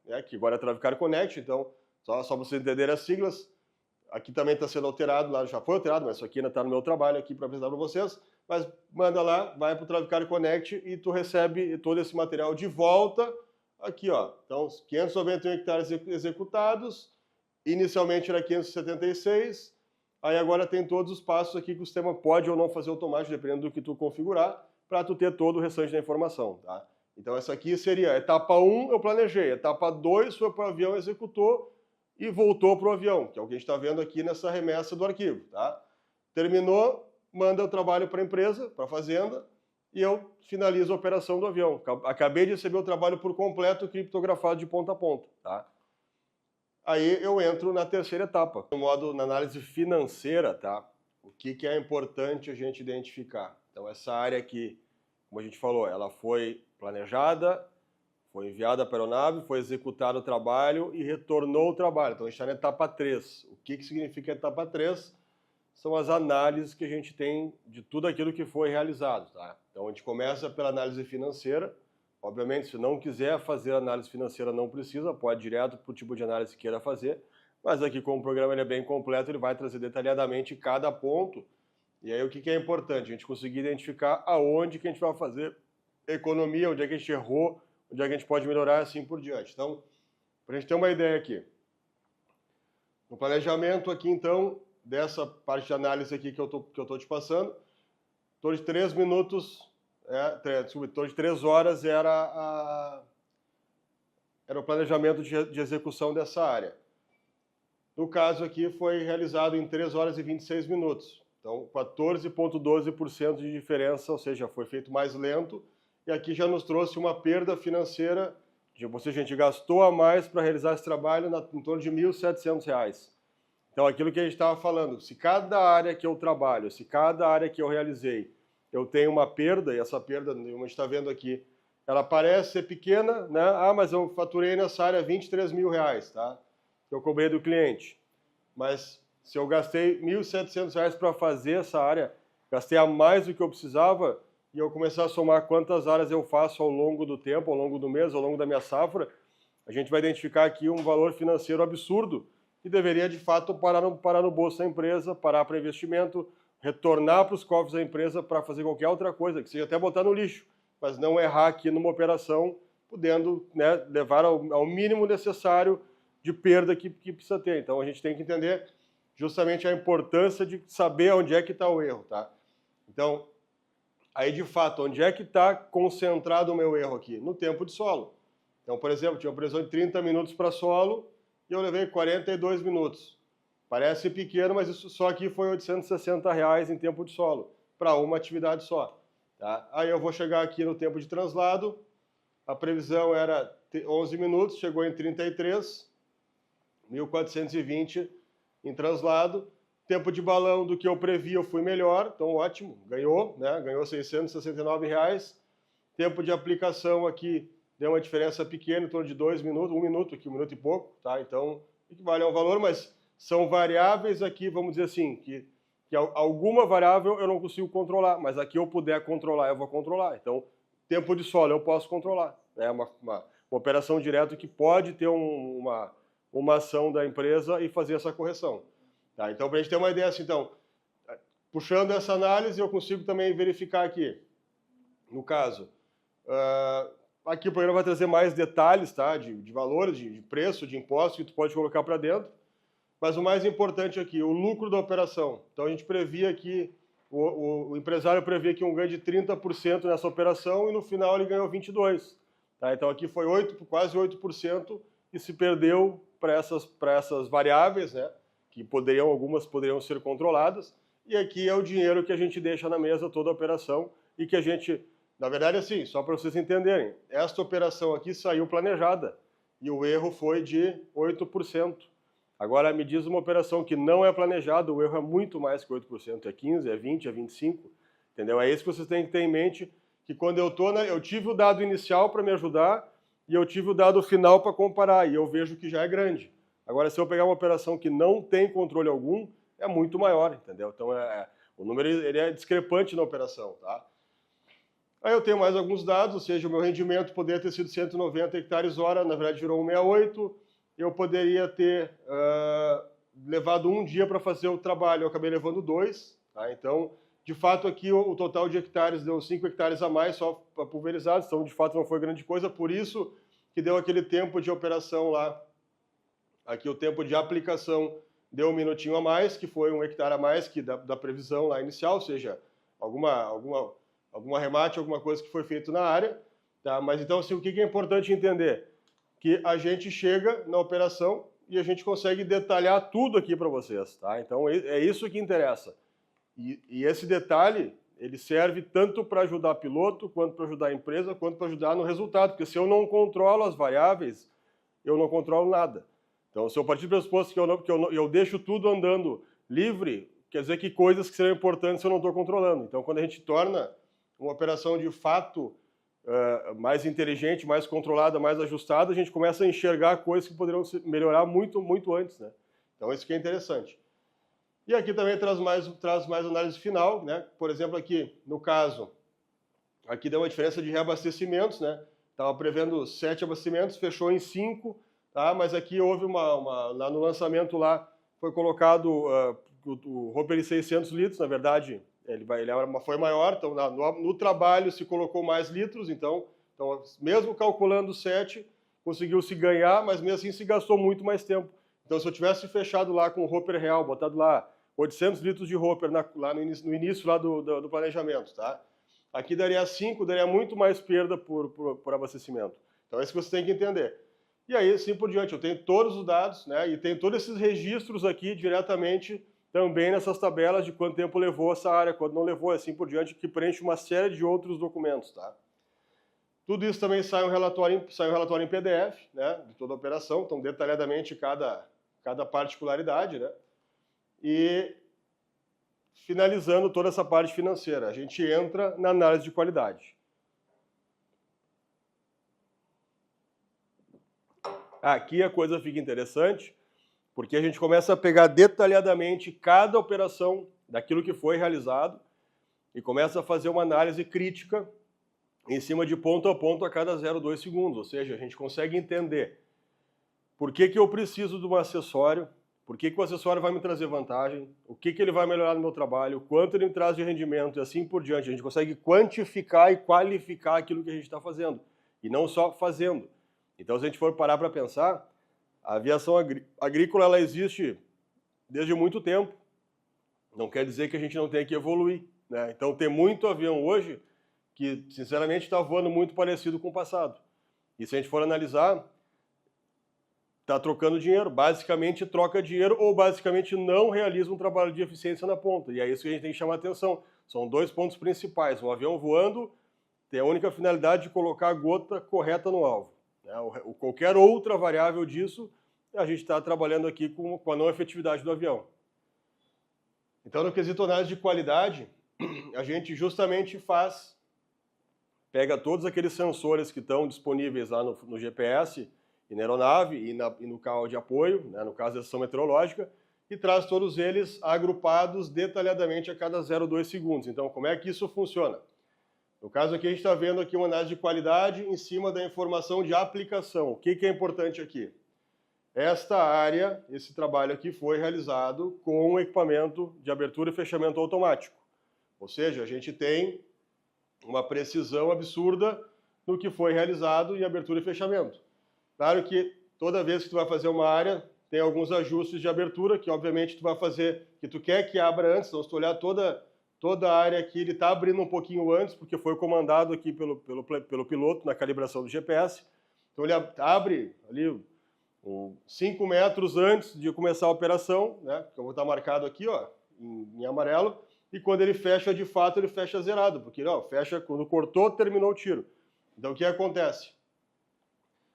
né, que agora é Travicar Connect, então, só para vocês entenderem as siglas, aqui também está sendo alterado, lá já foi alterado, mas isso aqui ainda está no meu trabalho aqui para apresentar para vocês, mas manda lá, vai para o Travicar Connect e tu recebe todo esse material de volta aqui, ó. Então, 591 hectares executados, inicialmente era 576, aí agora tem todos os passos aqui que o sistema pode ou não fazer automático, dependendo do que tu configurar, para tu ter todo o restante da informação, tá? Então essa aqui seria etapa 1, eu planejei, etapa 2 foi para o avião, executou e voltou para o avião, que é o que a gente está vendo aqui nessa remessa do arquivo, tá? Terminou, manda o trabalho para a empresa, para a fazenda, e eu finalizo a operação do avião. Acabei de receber o trabalho por completo, criptografado de ponta a ponta, tá? Aí eu entro na terceira etapa, no modo, na análise financeira, tá? O que é importante a gente identificar. Então essa área aqui, como a gente falou, ela foi planejada, foi enviada para a aeronave, foi executado o trabalho e retornou o trabalho. Então a gente está na etapa 3. O que significa a etapa 3? São as análises que a gente tem de tudo aquilo que foi realizado, tá? Então, a gente começa pela análise financeira. Obviamente, se não quiser fazer análise financeira, não precisa, pode ir direto para o tipo de análise que queira fazer. Mas aqui, como o programa ele é bem completo, ele vai trazer detalhadamente cada ponto. E aí, o que é importante? A gente conseguir identificar aonde que a gente vai fazer economia, onde é que a gente errou, onde é que a gente pode melhorar e assim por diante. Então, para a gente ter uma ideia aqui. No planejamento aqui, então, dessa parte de análise aqui que eu tô te passando, em torno de 3 minutos, em torno de 3 horas era o planejamento de execução dessa área. No caso aqui, foi realizado em 3 horas e 26 minutos. Então, 14,12% de diferença, ou seja, foi feito mais lento, e aqui já nos trouxe uma perda financeira, ou seja, a gente gastou a mais para realizar esse trabalho em torno de R$ 1.700. Então, aquilo que a gente estava falando, se cada área que eu trabalho, se cada área que eu realizei, eu tenho uma perda, e essa perda, como a gente está vendo aqui, ela parece ser pequena, né? Ah, mas eu faturei nessa área R$ 23.000, tá? Que eu cobrei do cliente. Mas se eu gastei R$ 1.700 para fazer essa área, gastei a mais do que eu precisava, e eu começar a somar quantas áreas eu faço ao longo do tempo, ao longo do mês, ao longo da minha safra, a gente vai identificar aqui um valor financeiro absurdo, que deveria, de fato, parar no bolso da empresa, parar para investimento, retornar para os cofres da empresa para fazer qualquer outra coisa, que seja até botar no lixo, mas não errar aqui numa operação, podendo, né, levar ao mínimo necessário de perda que precisa ter. Então, a gente tem que entender justamente a importância de saber onde é que está o erro, tá? Então, aí, de fato, onde é que está concentrado o meu erro aqui? No tempo de solo. Então, por exemplo, tinha uma previsão de 30 minutos para solo e eu levei 42 minutos. Parece pequeno, mas isso só aqui foi R$ 860 em tempo de solo, para uma atividade só. Tá? Aí eu vou chegar aqui no tempo de translado, a previsão era 11 minutos, chegou em 33, 1.420 em translado. Tempo de balão do que eu previ, eu fui melhor, então ótimo, ganhou, né? Ganhou R$ 669. Tempo de aplicação aqui deu uma diferença pequena, em torno de 2 minutos, 1 minuto aqui, 1 minuto e pouco, tá? Então, equivale a um valor, mas são variáveis aqui, vamos dizer assim, que alguma variável eu não consigo controlar, mas aqui eu puder controlar, eu vou controlar. Então, tempo de solo eu posso controlar. É uma operação direta que pode ter uma ação da empresa e fazer essa correção. Tá, então, para a gente ter uma ideia assim, então, puxando essa análise, eu consigo também verificar aqui, no caso, aqui o programa vai trazer mais detalhes, tá, de valores, de preço, de impostos que tu pode colocar para dentro, mas o mais importante aqui, o lucro da operação. Então, a gente previa aqui, o empresário previa aqui um ganho de 30% nessa operação e no final ele ganhou 22%. Tá? Então, aqui foi quase 8% e se perdeu para essas variáveis, né? Que algumas poderiam ser controladas, e aqui é o dinheiro que a gente deixa na mesa toda a operação, e que a gente, na verdade, assim, só para vocês entenderem, esta operação aqui saiu planejada, e o erro foi de 8%. Agora, me diz uma operação que não é planejada, o erro é muito mais que 8%, é 15%, é 20%, é 25%, entendeu? É isso que vocês têm que ter em mente, que quando eu tive o dado inicial para me ajudar, e eu tive o dado final para comparar, e eu vejo que já é grande. Agora, se eu pegar uma operação que não tem controle algum, é muito maior, entendeu? Então, o número ele é discrepante na operação, tá? Aí eu tenho mais alguns dados, ou seja, o meu rendimento poderia ter sido 190 hectares hora, na verdade virou 168, eu poderia ter levado um dia para fazer o trabalho, eu acabei levando 2, tá? Então, de fato, aqui o total de hectares deu 5 hectares a mais só pulverizados, então, de fato, não foi grande coisa, por isso que deu aquele tempo de operação lá. Aqui o tempo de aplicação deu 1 minutinho a mais, que foi 1 hectare a mais que da previsão lá inicial, ou seja, algum arremate, alguma coisa que foi feito na área. Tá? Mas então, assim, o que é importante entender? Que a gente chega na operação e a gente consegue detalhar tudo aqui para vocês. Tá? Então, é isso que interessa. E esse detalhe, ele serve tanto para ajudar piloto, quanto para ajudar a empresa, quanto para ajudar no resultado. Porque se eu não controlo as variáveis, eu não controlo nada. Então, se eu partir do pressuposto que eu deixo tudo andando livre, quer dizer que coisas que serão importantes eu não estou controlando. Então, quando a gente torna uma operação de fato mais inteligente, mais controlada, mais ajustada, a gente começa a enxergar coisas que poderiam melhorar muito, muito antes, né? Então, isso que é interessante. E aqui também traz mais análise final, né? Por exemplo, aqui, no caso, Aqui deu uma diferença de reabastecimentos, né? Estava prevendo 7 abastecimentos, fechou em 5, tá? Mas aqui houve lá no lançamento lá, foi colocado o Hopper em 600 litros, na verdade, foi maior, então no trabalho se colocou mais litros, então mesmo calculando 7, conseguiu se ganhar, mas mesmo assim se gastou muito mais tempo. Então, se eu tivesse fechado lá com o Hopper real, botado lá 800 litros de Hopper lá no início lá do planejamento, tá? Aqui daria 5, daria muito mais perda por abastecimento. Então, é isso que você tem que entender. E aí, assim por diante, eu tenho todos os dados, né? E tenho todos esses registros aqui diretamente também nessas tabelas de quanto tempo levou essa área, quanto não levou, assim por diante, que preenche uma série de outros documentos, tá? Tudo isso também sai um relatório em PDF, né? De toda a operação, então detalhadamente cada particularidade, né? E finalizando toda essa parte financeira, a gente entra na análise de qualidade. Aqui a coisa fica interessante, porque a gente começa a pegar detalhadamente cada operação daquilo que foi realizado e começa a fazer uma análise crítica em cima de ponto a ponto a cada 0,2 segundos. Ou seja, a gente consegue entender por que eu preciso de um acessório, por que o acessório vai me trazer vantagem, o que ele vai melhorar no meu trabalho, quanto ele me traz de rendimento e assim por diante. A gente consegue quantificar e qualificar aquilo que a gente está fazendo, e não só fazendo. Então, se a gente for parar para pensar, a aviação agrícola ela existe desde muito tempo. Não quer dizer que a gente não tenha que evoluir, né? Então, tem muito avião hoje que, sinceramente, está voando muito parecido com o passado. E se a gente for analisar, está trocando dinheiro, basicamente troca dinheiro ou basicamente não realiza um trabalho de eficiência na ponta. E é isso que a gente tem que chamar a atenção. São 2 pontos principais. Um avião voando tem a única finalidade de colocar a gota correta no alvo. Qualquer outra variável disso, a gente está trabalhando aqui com a não efetividade do avião. Então, no quesito análise de qualidade, a gente justamente pega todos aqueles sensores que estão disponíveis lá no GPS, e na aeronave e no carro de apoio, né, no caso da estação meteorológica, e traz todos eles agrupados detalhadamente a cada 0,2 segundos. Então, como é que isso funciona? No caso aqui, a gente está vendo aqui uma análise de qualidade em cima da informação de aplicação. O que é importante aqui? Esta área, esse trabalho aqui foi realizado com um equipamento de abertura e fechamento automático. Ou seja, a gente tem uma precisão absurda no que foi realizado em abertura e fechamento. Claro que toda vez que tu vai fazer uma área, tem alguns ajustes de abertura que, obviamente, tu vai fazer, que tu quer que abra antes. Então, se tu olhar toda a área aqui, ele está abrindo um pouquinho antes, porque foi comandado aqui pelo piloto na calibração do GPS. Então, ele abre ali 5 metros antes de começar a operação, né? Que eu vou estar marcado aqui, ó, em amarelo. E quando ele fecha, de fato, ele fecha zerado, porque ó, fecha quando cortou, terminou o tiro. Então, o que acontece?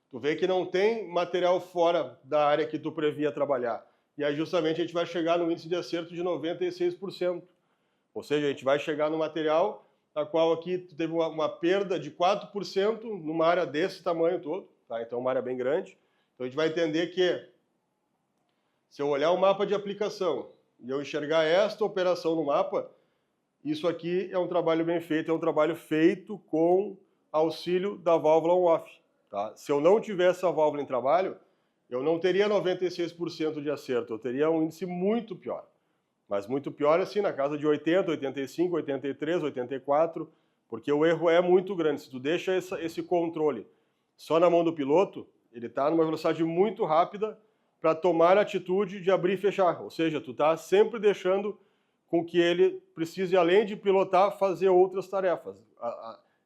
Tu vê que não tem material fora da área que tu previa trabalhar. E aí, justamente, a gente vai chegar no índice de acerto de 96%. Ou seja, a gente vai chegar no material na qual aqui tu teve uma perda de 4% numa área desse tamanho todo, tá? Então, uma área bem grande. Então, a gente vai entender que, se eu olhar o mapa de aplicação e eu enxergar esta operação no mapa, isso aqui é um trabalho bem feito, é um trabalho feito com auxílio da válvula on-off. Tá? Se eu não tivesse a válvula em trabalho, eu não teria 96% de acerto, eu teria um índice muito pior. Mas muito pior assim, na casa de 80, 85, 83, 84, porque o erro é muito grande. Se tu deixa esse controle só na mão do piloto, ele está numa velocidade muito rápida para tomar a atitude de abrir e fechar. Ou seja, tu está sempre deixando com que ele precise, além de pilotar, fazer outras tarefas.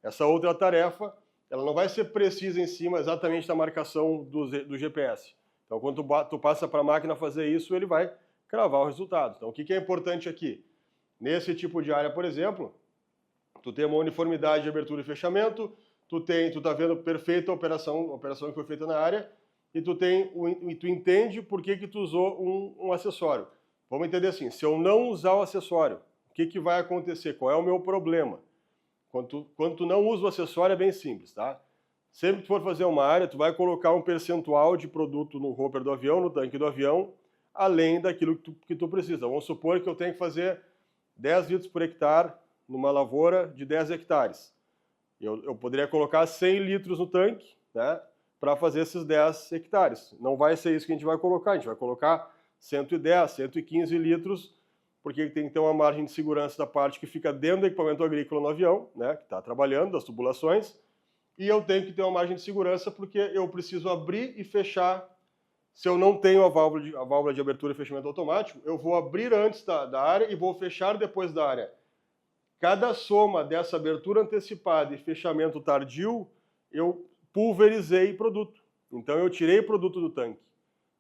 Essa outra tarefa, ela não vai ser precisa em cima exatamente da marcação do GPS. Então, quando tu passa para a máquina fazer isso, ele vai cravar o resultado. Então, o que é importante aqui? Nesse tipo de área, por exemplo, tu tem uma uniformidade de abertura e fechamento, tu tá vendo perfeita a operação que foi feita na área, e tu entende por que tu usou um acessório. Vamos entender assim, se eu não usar o acessório, o que vai acontecer? Qual é o meu problema? Quando tu não usa o acessório, é bem simples, tá? Sempre que tu for fazer uma área, tu vai colocar um percentual de produto no hopper do avião, no tanque do avião, além daquilo que tu precisa. Vamos supor que eu tenho que fazer 10 litros por hectare numa lavoura de 10 hectares. Eu poderia colocar 100 litros no tanque, né, para fazer esses 10 hectares. Não vai ser isso que a gente vai colocar, a gente vai colocar 110, 115 litros, porque tem que ter uma margem de segurança da parte que fica dentro do equipamento agrícola no avião, né, que está trabalhando, das tubulações, e eu tenho que ter uma margem de segurança porque eu preciso abrir e fechar. Se eu não tenho a válvula de abertura e fechamento automático, eu vou abrir antes da área e vou fechar depois da área. Cada soma dessa abertura antecipada e fechamento tardio, eu pulverizei produto. Então, eu tirei produto do tanque.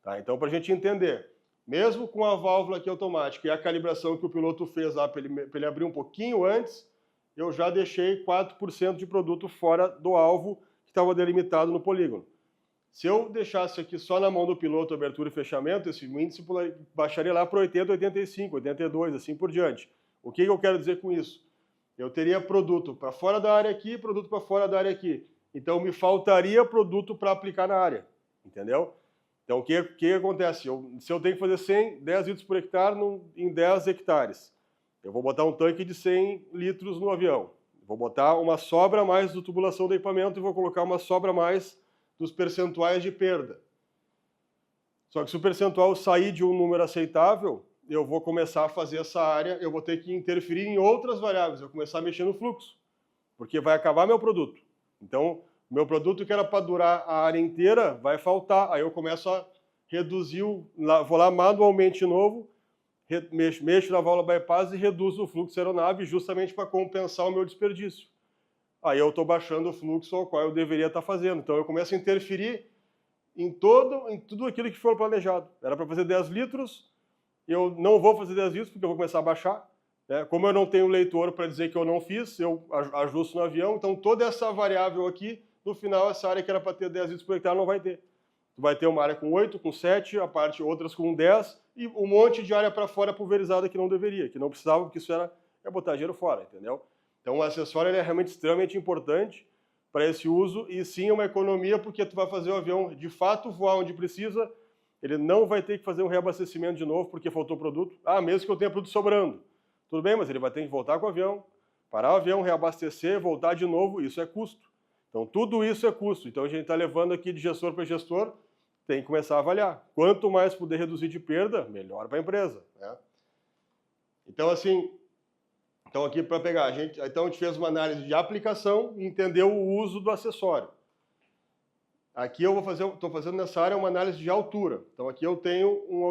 Tá? Então, para a gente entender, mesmo com a válvula aqui automática e a calibração que o piloto fez lá para ele abrir um pouquinho antes, eu já deixei 4% de produto fora do alvo que estava delimitado no polígono. Se eu deixasse aqui só na mão do piloto abertura e fechamento, esse índice baixaria lá para 80, 85, 82, assim por diante. O que eu quero dizer com isso? Eu teria produto para fora da área aqui, produto para fora da área aqui. Então, me faltaria produto para aplicar na área, entendeu? Então, o que acontece? Se eu tenho que fazer 10 litros por hectare em 10 hectares, eu vou botar um tanque de 100 litros no avião. Vou botar uma sobra a mais de tubulação do equipamento e vou colocar uma sobra a mais dos percentuais de perda. Só que se o percentual sair de um número aceitável, eu vou começar a fazer essa área, eu vou ter que interferir em outras variáveis, eu vou começar a mexer no fluxo, porque vai acabar meu produto. Então, meu produto que era para durar a área inteira vai faltar, aí eu começo a reduzir, vou lá manualmente de novo, mexo na válvula bypass e reduzo o fluxo da aeronave justamente para compensar o meu desperdício. Aí eu estou baixando o fluxo ao qual eu deveria estar fazendo. Então eu começo a interferir em tudo aquilo que for planejado. Era para fazer 10 litros, eu não vou fazer 10 litros porque eu vou começar a baixar. Né? Como eu não tenho leitor para dizer que eu não fiz, eu ajusto no avião. Então toda essa variável aqui, no final, essa área que era para ter 10 litros por hectare não vai ter. Tu vai ter uma área com 8, com 7, a parte outras com 10 e um monte de área para fora pulverizada que não deveria, que não precisava, porque isso é botar dinheiro fora, entendeu? Então o acessório é realmente extremamente importante para esse uso e sim é uma economia porque tu vai fazer o avião de fato voar onde precisa, ele não vai ter que fazer um reabastecimento de novo porque faltou produto. Ah, mesmo que eu tenha produto sobrando. Tudo bem, mas ele vai ter que voltar com o avião, parar o avião, reabastecer, voltar de novo, isso é custo. Então tudo isso é custo. Então a gente está levando aqui de gestor para gestor, tem que começar a avaliar. Quanto mais puder reduzir de perda, melhor para a empresa. Né? Então assim... Então, aqui para pegar, a gente fez uma análise de aplicação e entendeu o uso do acessório. Aqui eu estou fazendo nessa área uma análise de altura. Então, aqui eu tenho um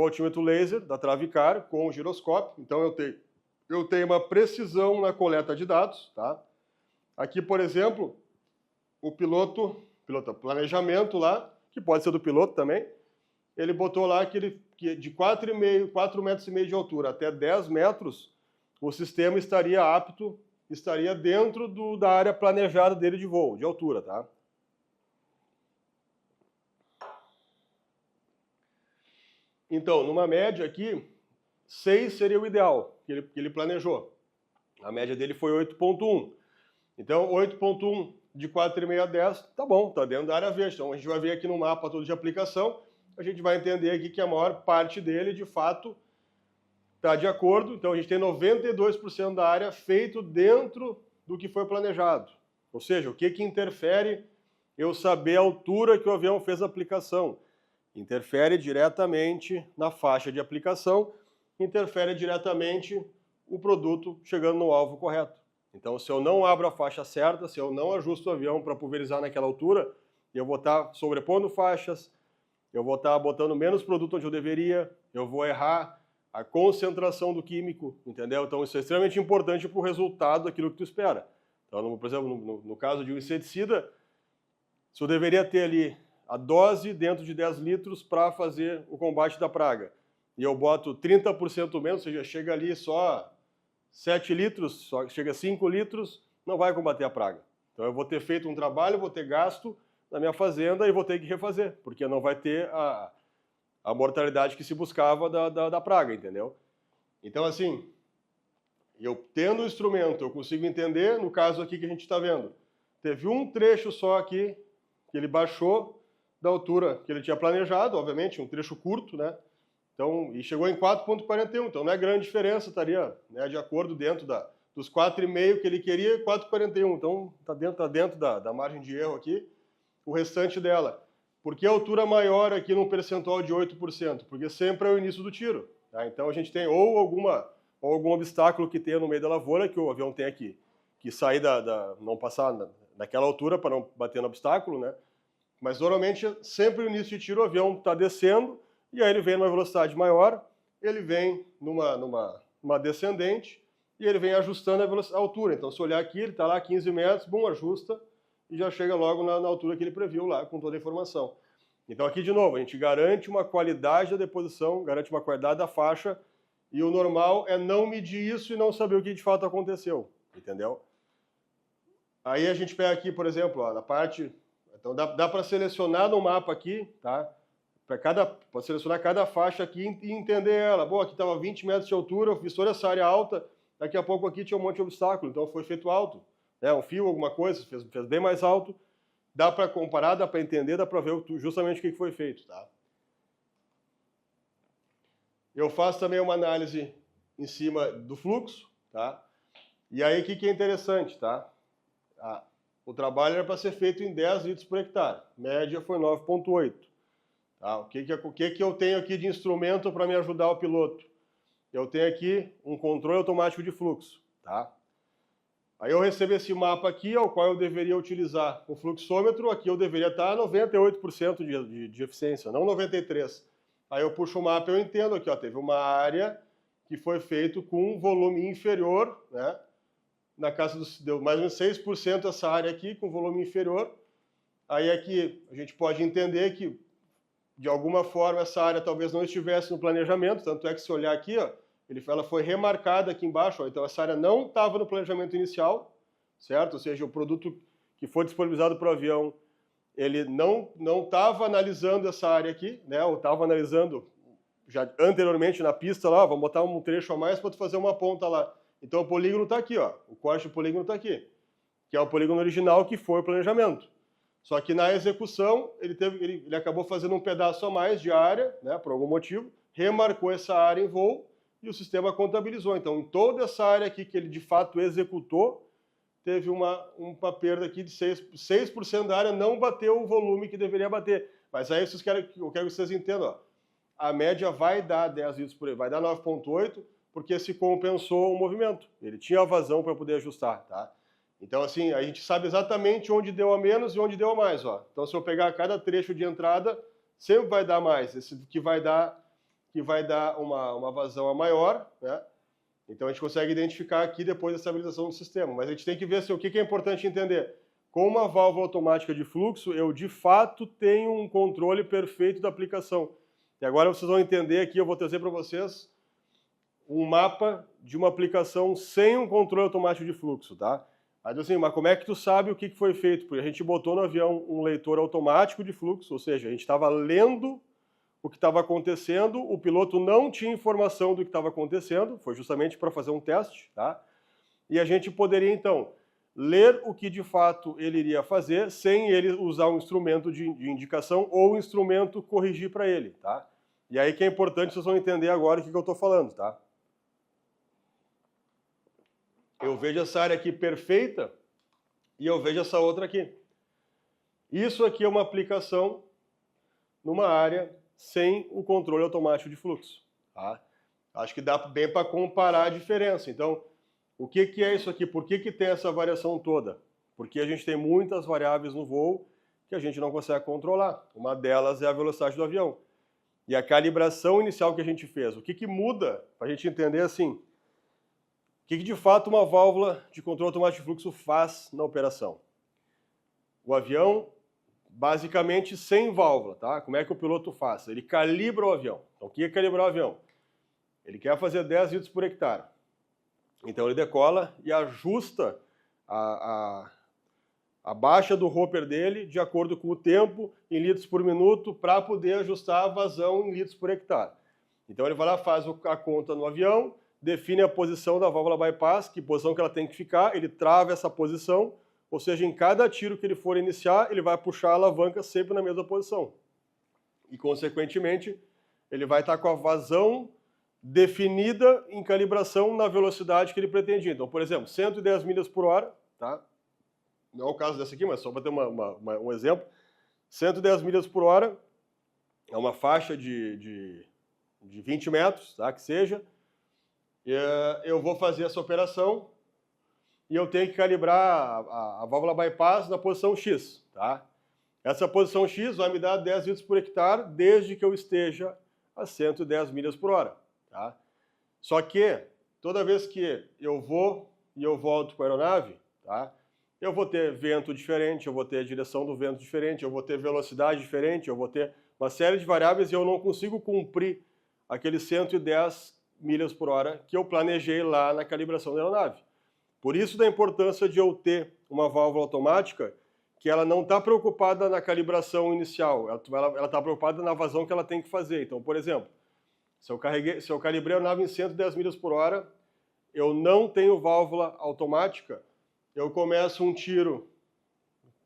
altímetro laser da Travicar com o giroscópio. Então, eu tenho uma precisão na coleta de dados. Tá? Aqui, por exemplo, o planejamento lá, que pode ser do piloto também, ele botou lá que de 4,5 metros de altura até 10 metros, o sistema estaria dentro da área planejada dele de voo, de altura, tá? Então, numa média aqui, 6 seria o ideal, que ele planejou. A média dele foi 8,1. Então, 8,1 de 4,5 a 10, tá bom, tá dentro da área verde. Então, a gente vai ver aqui no mapa todo de aplicação, a gente vai entender aqui que a maior parte dele, de fato, está de acordo. Então, a gente tem 92% da área feito dentro do que foi planejado. Ou seja, o que interfere eu saber a altura que o avião fez a aplicação? Interfere diretamente na faixa de aplicação, interfere diretamente o produto chegando no alvo correto. Então, se eu não abro a faixa certa, se eu não ajusto o avião para pulverizar naquela altura, eu vou estar sobrepondo faixas, eu vou estar botando menos produto onde eu deveria, eu vou errar a concentração do químico, entendeu? Então isso é extremamente importante para o resultado daquilo que tu espera. Então, por exemplo, no caso de um inseticida, se eu deveria ter ali a dose dentro de 10 litros para fazer o combate da praga, e eu boto 30% menos, ou seja, chega ali só 7 litros, só chega a 5 litros, não vai combater a praga. Então eu vou ter feito um trabalho, vou ter gasto na minha fazenda e vou ter que refazer, porque não vai ter a mortalidade que se buscava da praga, entendeu? Então, assim, eu tendo o instrumento, eu consigo entender, no caso aqui que a gente está vendo, teve um trecho só aqui, que ele baixou da altura que ele tinha planejado, obviamente, um trecho curto, né? Então, e chegou em 4,41, então não é grande diferença, estaria, né, de acordo dentro dos 4,5 que ele queria, 4,41. Então, está dentro da margem de erro aqui, o restante dela. Por que a altura maior aqui num percentual de 8%? Porque sempre é o início do tiro. Tá? Então, a gente tem ou algum obstáculo que tenha no meio da lavoura, que o avião tem aqui, que sair não passar naquela altura para não bater no obstáculo, né? Mas, normalmente, sempre no início de tiro, o avião está descendo, e aí ele vem numa velocidade maior, ele vem numa descendente, e ele vem ajustando a altura. Então, se olhar aqui, ele está lá a 15 metros, bom, ajusta, e já chega logo na altura que ele previu lá, com toda a informação. Então, aqui, de novo, a gente garante uma qualidade da deposição, garante uma qualidade da faixa, e o normal é não medir isso e não saber o que de fato aconteceu, entendeu? Aí a gente pega aqui, por exemplo, ó, na parte... Então, dá para selecionar no mapa aqui, tá? Para selecionar cada faixa aqui e entender ela. Bom, aqui estava 20 metros de altura, eu fiz toda essa área alta, daqui a pouco aqui tinha um monte de obstáculo, então foi feito alto. Né? Um fio, alguma coisa, fez bem mais alto. Dá para comparar, dá para entender, dá para ver justamente o que foi feito. Tá? Eu faço também uma análise em cima do fluxo. Tá? E aí, o que é interessante? Tá? O trabalho era para ser feito em 10 litros por hectare. Média foi 9,8. Tá? O que eu tenho aqui de instrumento para me ajudar o piloto? Eu tenho aqui um controle automático de fluxo. Tá? Aí eu recebo esse mapa aqui, ao qual eu deveria utilizar o fluxômetro. Aqui eu deveria estar a 98% de eficiência, não 93%. Aí eu puxo o mapa e eu entendo aqui, ó, teve uma área que foi feito com um volume inferior, né? Na casa deu mais ou menos 6% essa área aqui, com volume inferior. Aí aqui a gente pode entender que, de alguma forma, essa área talvez não estivesse no planejamento, tanto é que se olhar aqui, ó, ela foi remarcada aqui embaixo, ó, então essa área não estava no planejamento inicial, certo? Ou seja, o produto que foi disponibilizado para o avião, ele não estava analisando essa área aqui, né? Ou estava analisando já anteriormente na pista lá, vamos botar um trecho a mais para tu fazer uma ponta lá. Então o polígono está aqui, ó. O corte do polígono está aqui, que é o polígono original que foi o planejamento. Só que na execução ele acabou fazendo um pedaço a mais de área, né, por algum motivo, remarcou essa área em voo e o sistema contabilizou. Então, em toda essa área aqui que ele de fato executou, teve uma perda aqui de 6% da área não bateu o volume que deveria bater. Mas aí eu quero que vocês entendam, ó. A média vai dar 10 litros por aí, vai dar 9,8, porque se compensou o movimento. Ele tinha a vazão para poder ajustar, tá? Então, assim, a gente sabe exatamente onde deu a menos e onde deu a mais, ó. Então, se eu pegar cada trecho de entrada, sempre vai dar mais. Esse que vai dar uma vazão a maior, né? Então, a gente consegue identificar aqui depois da estabilização do sistema. Mas a gente tem que ver assim, o que é importante entender. Com uma válvula automática de fluxo, eu, de fato, tenho um controle perfeito da aplicação. E agora vocês vão entender aqui, eu vou trazer para vocês um mapa de uma aplicação sem um controle automático de fluxo, tá? Aí assim, mas como é que tu sabe o que foi feito? Porque a gente botou no avião um leitor automático de fluxo, ou seja, a gente estava lendo o que estava acontecendo, o piloto não tinha informação do que estava acontecendo, foi justamente para fazer um teste, tá? E a gente poderia, então, ler o que de fato ele iria fazer sem ele usar um instrumento de indicação ou um instrumento corrigir para ele, tá? E aí que é importante, vocês vão entender agora o que eu estou falando, tá? Eu vejo essa área aqui perfeita e eu vejo essa outra aqui. Isso aqui é uma aplicação numa área sem o controle automático de fluxo. Tá? Acho que dá bem para comparar a diferença. Então, o que é isso aqui? Por que tem essa variação toda? Porque a gente tem muitas variáveis no voo que a gente não consegue controlar. Uma delas é a velocidade do avião. E a calibração inicial que a gente fez. O que muda para a gente entender assim? O que de fato uma válvula de controle automático de fluxo faz na operação? O avião, basicamente, sem válvula, tá? Como é que o piloto faz? Ele calibra o avião. Então, o que é calibrar o avião? Ele quer fazer 10 litros por hectare. Então, ele decola e ajusta a baixa do hopper dele de acordo com o tempo em litros por minuto para poder ajustar a vazão em litros por hectare. Então, ele vai lá, faz a conta no avião, define a posição da válvula bypass, que posição que ela tem que ficar, ele trava essa posição, ou seja, em cada tiro que ele for iniciar, ele vai puxar a alavanca sempre na mesma posição. E, consequentemente, ele vai estar com a vazão definida em calibração na velocidade que ele pretendia. Então, por exemplo, 110 milhas por hora, tá? Não é o caso dessa aqui, mas só para ter um exemplo. 110 milhas por hora é uma faixa de 20 metros, tá? Que seja. Eu vou fazer essa operação e eu tenho que calibrar a válvula bypass na posição X, tá? Essa posição X vai me dar 10 litros por hectare desde que eu esteja a 110 milhas por hora, tá? Só que toda vez que eu vou e eu volto com a aeronave, tá? Eu vou ter vento diferente, eu vou ter a direção do vento diferente, eu vou ter velocidade diferente, eu vou ter uma série de variáveis e eu não consigo cumprir aqueles 110 milhas por hora que eu planejei lá na calibração da aeronave. Por isso da importância de eu ter uma válvula automática que ela não está preocupada na calibração inicial, ela está preocupada na vazão que ela tem que fazer. Então, por exemplo, se eu calibrei a aeronave em 110 milhas por hora, eu não tenho válvula automática, eu começo um tiro,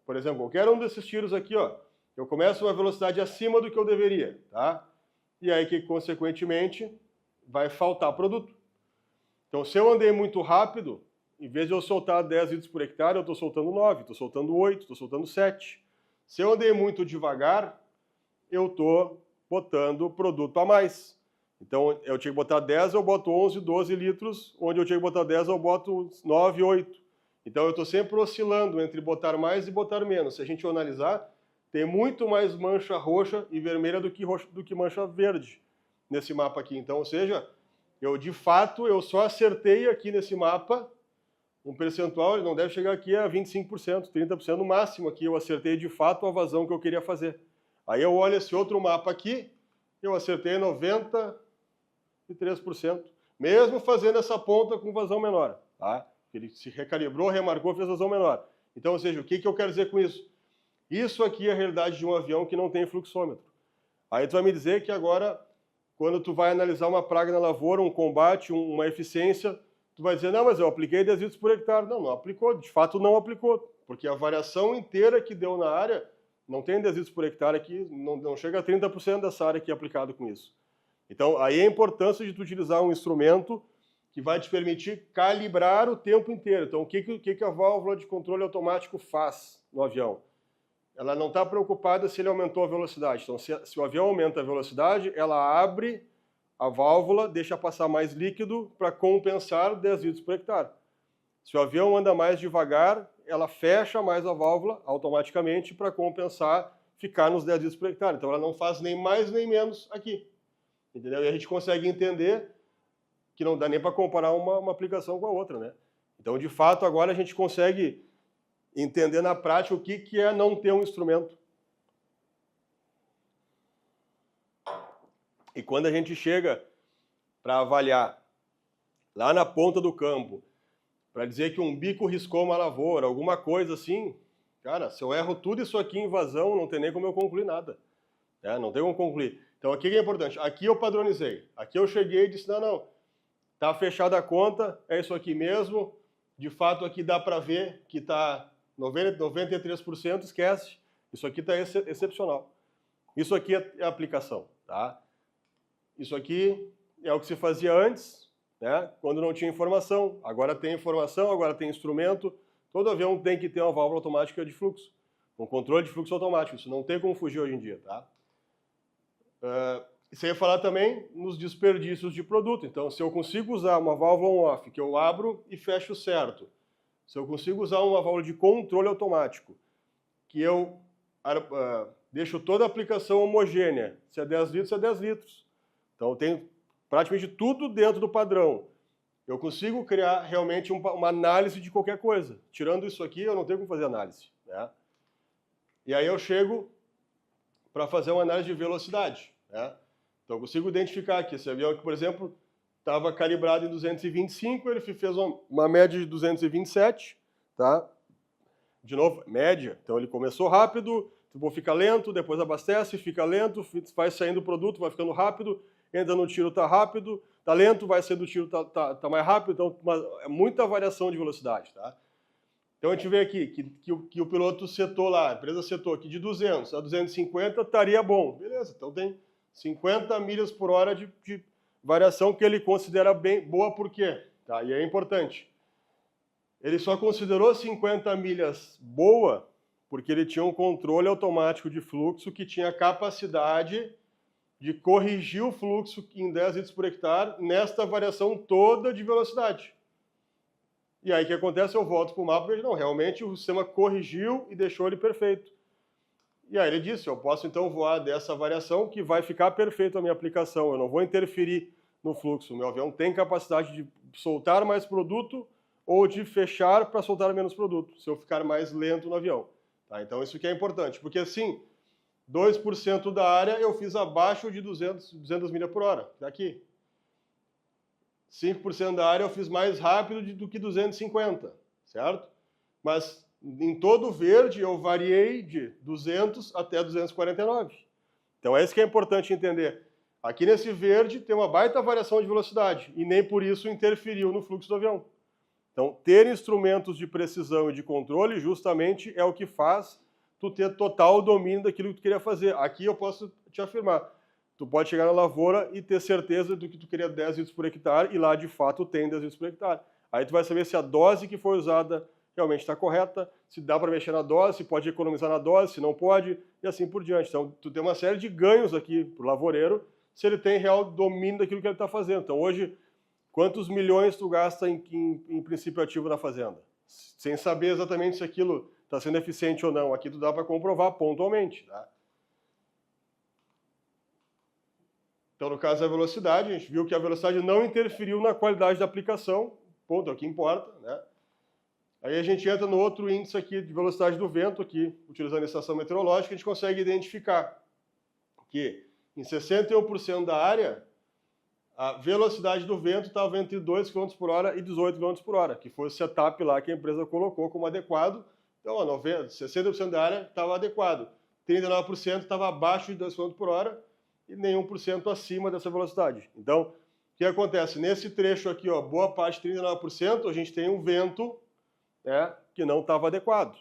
por exemplo, qualquer um desses tiros aqui, ó, eu começo uma velocidade acima do que eu deveria, tá? E aí que, consequentemente, vai faltar produto. Então, se eu andei muito rápido, em vez de eu soltar 10 litros por hectare, eu estou soltando 9, estou soltando 8, estou soltando 7. Se eu andei muito devagar, eu estou botando produto a mais. Então, eu tinha que botar 10, eu boto 11, 12 litros, onde eu tinha que botar 10, eu boto 9, 8. Então, eu estou sempre oscilando entre botar mais e botar menos. Se a gente analisar, tem muito mais mancha roxa e vermelha do que mancha verde nesse mapa aqui. Então, ou seja, de fato, eu só acertei aqui nesse mapa um percentual, ele não deve chegar aqui a 25%, 30% no máximo aqui, eu acertei de fato a vazão que eu queria fazer. Aí eu olho esse outro mapa aqui, eu acertei 93%, mesmo fazendo essa ponta com vazão menor, tá? Ele se recalibrou, remarcou, fez vazão menor. Então, ou seja, o que eu quero dizer com isso? Isso aqui é a realidade de um avião que não tem fluxômetro. Aí tu vai me dizer que agora, quando tu vai analisar uma praga na lavoura, um combate, uma eficiência, tu vai dizer, não, mas eu apliquei 10 litros por hectare. Não, não aplicou, de fato não aplicou, porque a variação inteira que deu na área, não tem 10 litros por hectare aqui, não chega a 30% dessa área aqui aplicado com isso. Então, aí a importância de tu utilizar um instrumento que vai te permitir calibrar o tempo inteiro. Então, o que a válvula de controle automático faz no avião? Ela não está preocupada se ele aumentou a velocidade. Então, se o avião aumenta a velocidade, ela abre a válvula, deixa passar mais líquido para compensar 10 litros por hectare. Se o avião anda mais devagar, ela fecha mais a válvula automaticamente para compensar ficar nos 10 litros por hectare. Então ela não faz nem mais nem menos aqui. Entendeu? E a gente consegue entender que não dá nem para comparar uma aplicação com a outra, né? Então, de fato, agora a gente consegue entender na prática o que é não ter um instrumento. E quando a gente chega para avaliar lá na ponta do campo, para dizer que um bico riscou uma lavoura, alguma coisa assim, cara, se eu erro tudo isso aqui em vazão, não tem nem como eu concluir nada. Né? Não tem como concluir. Então, aqui que é importante. Aqui eu padronizei. Aqui eu cheguei e disse, não, tá fechada a conta, é isso aqui mesmo. De fato, aqui dá para ver que está 93%, esquece. Isso aqui está excepcional. Isso aqui é a aplicação, tá? Isso aqui é o que se fazia antes, né? Quando não tinha informação. Agora tem informação, agora tem instrumento. Todo avião tem que ter uma válvula automática de fluxo, um controle de fluxo automático. Isso não tem como fugir hoje em dia, tá? Você ia falar também nos desperdícios de produto. Então, se eu consigo usar uma válvula on-off, que eu abro e fecho certo, se eu consigo usar uma válvula de controle automático, que eu deixo toda a aplicação homogênea, se é 10 litros, é 10 litros. Então, eu tenho praticamente tudo dentro do padrão. Eu consigo criar realmente uma análise de qualquer coisa. Tirando isso aqui, eu não tenho como fazer análise, né? E aí eu chego para fazer uma análise de velocidade, né? Então, eu consigo identificar aqui esse avião que, por exemplo, estava calibrado em 225, ele fez uma média de 227, tá? De novo, média. Então, ele começou rápido, depois fica lento, depois abastece, fica lento, vai saindo o produto, vai ficando rápido, entra no tiro, tá rápido, tá lento, vai saindo do tiro, tá mais rápido. Então, é muita variação de velocidade, tá? Então, a gente vê aqui que o piloto setou lá, a empresa setou aqui de 200 a 250, estaria bom. Beleza, então tem 50 milhas por hora de variação que ele considera bem boa, por quê? Tá? E é importante. Ele só considerou 50 milhas boa porque ele tinha um controle automático de fluxo que tinha capacidade de corrigir o fluxo em 10 litros por hectare nesta variação toda de velocidade. E aí o que acontece? Eu volto para o mapa e vejo, não, realmente o sistema corrigiu e deixou ele perfeito. E aí ele disse, eu posso então voar dessa variação que vai ficar perfeito a minha aplicação, eu não vou interferir no fluxo, o meu avião tem capacidade de soltar mais produto ou de fechar para soltar menos produto, se eu ficar mais lento no avião. Tá? Então isso que é importante, porque assim, 2% da área eu fiz abaixo de 200 milhas por hora, aqui. 5% da área eu fiz mais rápido do que 250, certo? Mas em todo o verde eu variei de 200 até 249. Então é isso que é importante entender. Aqui nesse verde tem uma baita variação de velocidade e nem por isso interferiu no fluxo do avião. Então ter instrumentos de precisão e de controle justamente é o que faz tu ter total domínio daquilo que tu queria fazer. Aqui eu posso te afirmar, tu pode chegar na lavoura e ter certeza do que tu queria 10 litros por hectare e lá de fato tem 10 litros por hectare. Aí tu vai saber se a dose que foi usada realmente está correta, se dá para mexer na dose, se pode economizar na dose, se não pode, e assim por diante. Então tu tem uma série de ganhos aqui para o lavoureiro se ele tem real domínio daquilo que ele está fazendo. Então hoje, quantos milhões tu gasta em princípio ativo na fazenda? Sem saber exatamente se aquilo está sendo eficiente ou não. Aqui tu dá para comprovar pontualmente. Tá? Então, no caso da velocidade, a gente viu que a velocidade não interferiu na qualidade da aplicação, ponto, é o que importa. Né? Aí a gente entra no outro índice aqui de velocidade do vento, aqui, utilizando a estação meteorológica, a gente consegue identificar que em 61% da área, a velocidade do vento estava entre 2 km por hora e 18 km por hora, que foi o setup lá que a empresa colocou como adequado. Então, 60% da área estava adequado, 39% estava abaixo de 2 km por hora e nenhum por cento acima dessa velocidade. Então, o que acontece? Nesse trecho aqui, ó, boa parte, 39%, a gente tem um vento que não estava adequado.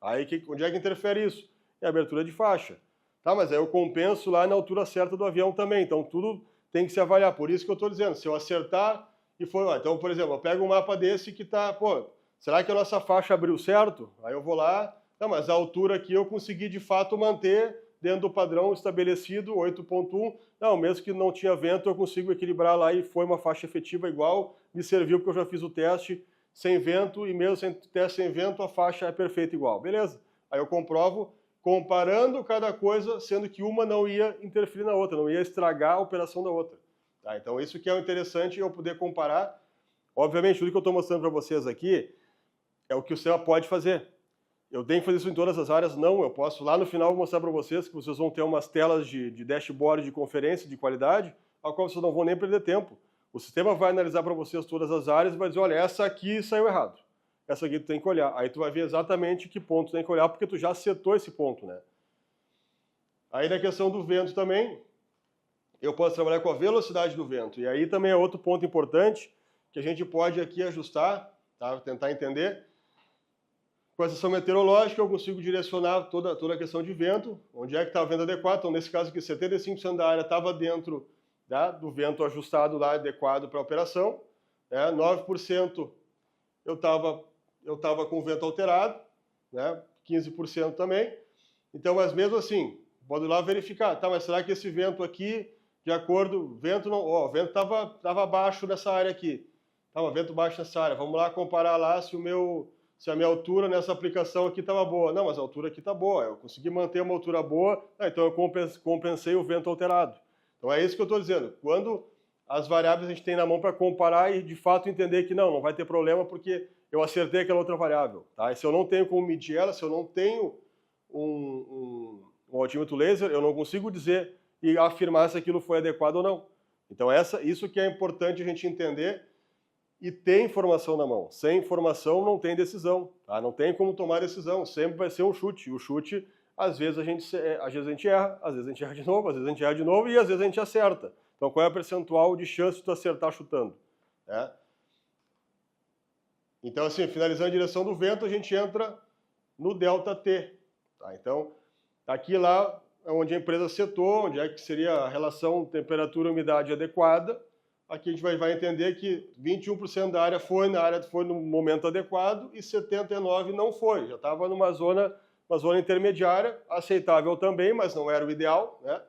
Aí, onde é que interfere isso? É a abertura de faixa. Tá, mas aí eu compenso lá na altura certa do avião também. Então, tudo tem que se avaliar. Por isso que eu estou dizendo, se eu acertar e for... Ó, então, por exemplo, eu pego um mapa desse que está... Pô, será que a nossa faixa abriu certo? Aí eu vou lá... Não, mas a altura aqui eu consegui, de fato, manter dentro do padrão estabelecido, 8.1. Não, mesmo que não tinha vento, eu consigo equilibrar lá e foi uma faixa efetiva igual. Me serviu porque eu já fiz o teste sem vento e mesmo sem teste sem vento, a faixa é perfeita igual. Beleza. Aí eu comprovo comparando cada coisa, sendo que uma não ia interferir na outra, não ia estragar a operação da outra. Tá? Então isso que é o interessante, eu poder comparar. Obviamente, tudo que eu estou mostrando para vocês aqui é o que o sistema pode fazer. Eu tenho que fazer isso em todas as áreas? Não, eu posso lá no final mostrar para vocês que vocês vão ter umas telas de dashboard de conferência de qualidade, a qual vocês não vão nem perder tempo. O sistema vai analisar para vocês todas as áreas e vai dizer, olha, essa aqui saiu errado. Essa aqui tu tem que olhar. Aí tu vai ver exatamente que ponto tu tem que olhar, porque tu já setou esse ponto, né? Aí na questão do vento também, eu posso trabalhar com a velocidade do vento. E aí também é outro ponto importante que a gente pode aqui ajustar, tá? Tentar entender. Com a estação meteorológica eu consigo direcionar toda a questão de vento, onde é que está o vento adequado. Então nesse caso aqui, 75% da área estava dentro do vento ajustado lá, adequado para a operação. 9% eu estava com o vento alterado, né? 15% também. Então, mas mesmo assim, pode ir lá verificar. Tá, mas será que esse vento aqui, de acordo, vento não, ó, o vento estava baixo nessa área aqui. Tava vento baixo nessa área. Vamos lá comparar lá se a minha altura nessa aplicação aqui estava boa. Não, mas a altura aqui está boa. Eu consegui manter uma altura boa, então eu compensei o vento alterado. Então é isso que eu estou dizendo. Quando as variáveis a gente tem na mão para comparar e de fato entender que não vai ter problema porque eu acertei aquela outra variável. Tá? E se eu não tenho como medir ela, se eu não tenho um altímetro laser, eu não consigo dizer e afirmar se aquilo foi adequado ou não. Então isso que é importante a gente entender e ter informação na mão. Sem informação não tem decisão. Tá? Não tem como tomar decisão. Sempre vai ser um chute. E o chute, às vezes a gente erra, às vezes a gente erra de novo, às vezes a gente erra de novo e às vezes a gente acerta. Então qual é a percentual de chance de tu acertar chutando? Né? Então assim, finalizando a direção do vento, a gente entra no ΔT. Tá? Então, aqui lá é onde a empresa setou, onde é que seria a relação temperatura-umidade adequada. aqui a gente vai entender que 21% da área foi no momento adequado e 79% não foi. Já estava numa zona intermediária, aceitável também, mas não era o ideal, né?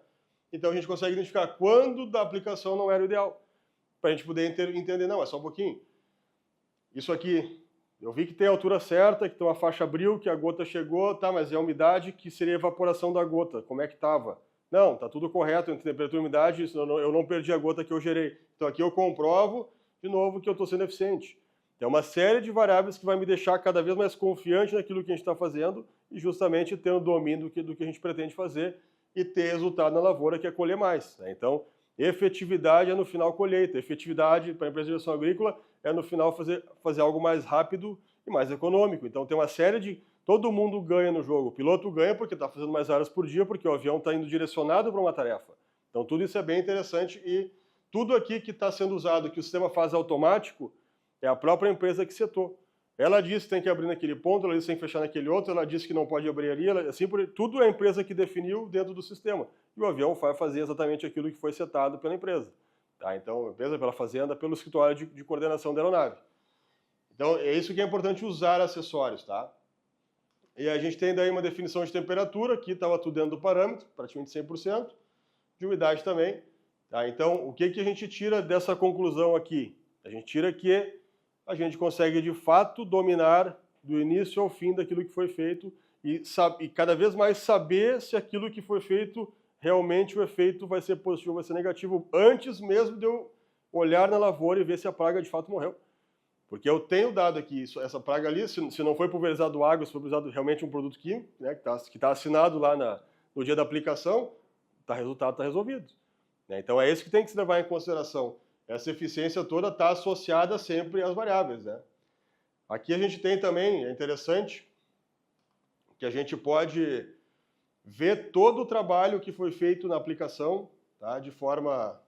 Então a gente consegue identificar quando da aplicação não era o ideal, para a gente poder entender, não, é só um pouquinho. Isso aqui, eu vi que tem a altura certa, que tem uma faixa abril, que a gota chegou, tá, mas é a umidade que seria a evaporação da gota, como é que estava? Não, tá tudo correto entre temperatura e umidade, eu não perdi a gota que eu gerei. Então aqui eu comprovo, de novo, que eu estou sendo eficiente. Tem uma série de variáveis que vai me deixar cada vez mais confiante naquilo que a gente está fazendo e justamente tendo domínio do que a gente pretende fazer e ter resultado na lavoura, que é colher mais, né? Então, efetividade é no final colheita. Efetividade para a empresa de gestão agrícola é no final fazer algo mais rápido e mais econômico. Então tem uma série de... Todo mundo ganha no jogo. O piloto ganha porque está fazendo mais horas por dia, porque o avião está indo direcionado para uma tarefa. Então tudo isso é bem interessante e tudo aqui que está sendo usado, que o sistema faz automático, é a própria empresa que setou. Ela disse que tem que abrir naquele ponto, ela disse que tem que fechar naquele outro, ela disse que não pode abrir ali, assim, tudo é a empresa que definiu dentro do sistema. E o avião vai fazer exatamente aquilo que foi setado pela empresa. Tá? Então, a empresa, pela fazenda, pelo escritório de coordenação da aeronave. Então, é isso que é importante usar acessórios, tá? E a gente tem daí uma definição de temperatura, aqui estava tudo dentro do parâmetro, praticamente 100%, de umidade também. Tá? Então, o que a gente tira dessa conclusão aqui? A gente tira que a gente consegue, de fato, dominar do início ao fim daquilo que foi feito e cada vez mais saber se aquilo que foi feito, realmente o efeito vai ser positivo ou vai ser negativo, antes mesmo de eu olhar na lavoura e ver se a praga de fato morreu. Porque eu tenho dado aqui, essa praga ali, se não foi pulverizado água, se foi pulverizado realmente um produto químico, né, que tá assinado lá no dia da aplicação, resultado está resolvido. Né? Então é isso que tem que se levar em consideração. Essa eficiência toda está associada sempre às variáveis, né? Aqui a gente tem também, é interessante, que a gente pode ver todo o trabalho que foi feito na aplicação, tá? de forma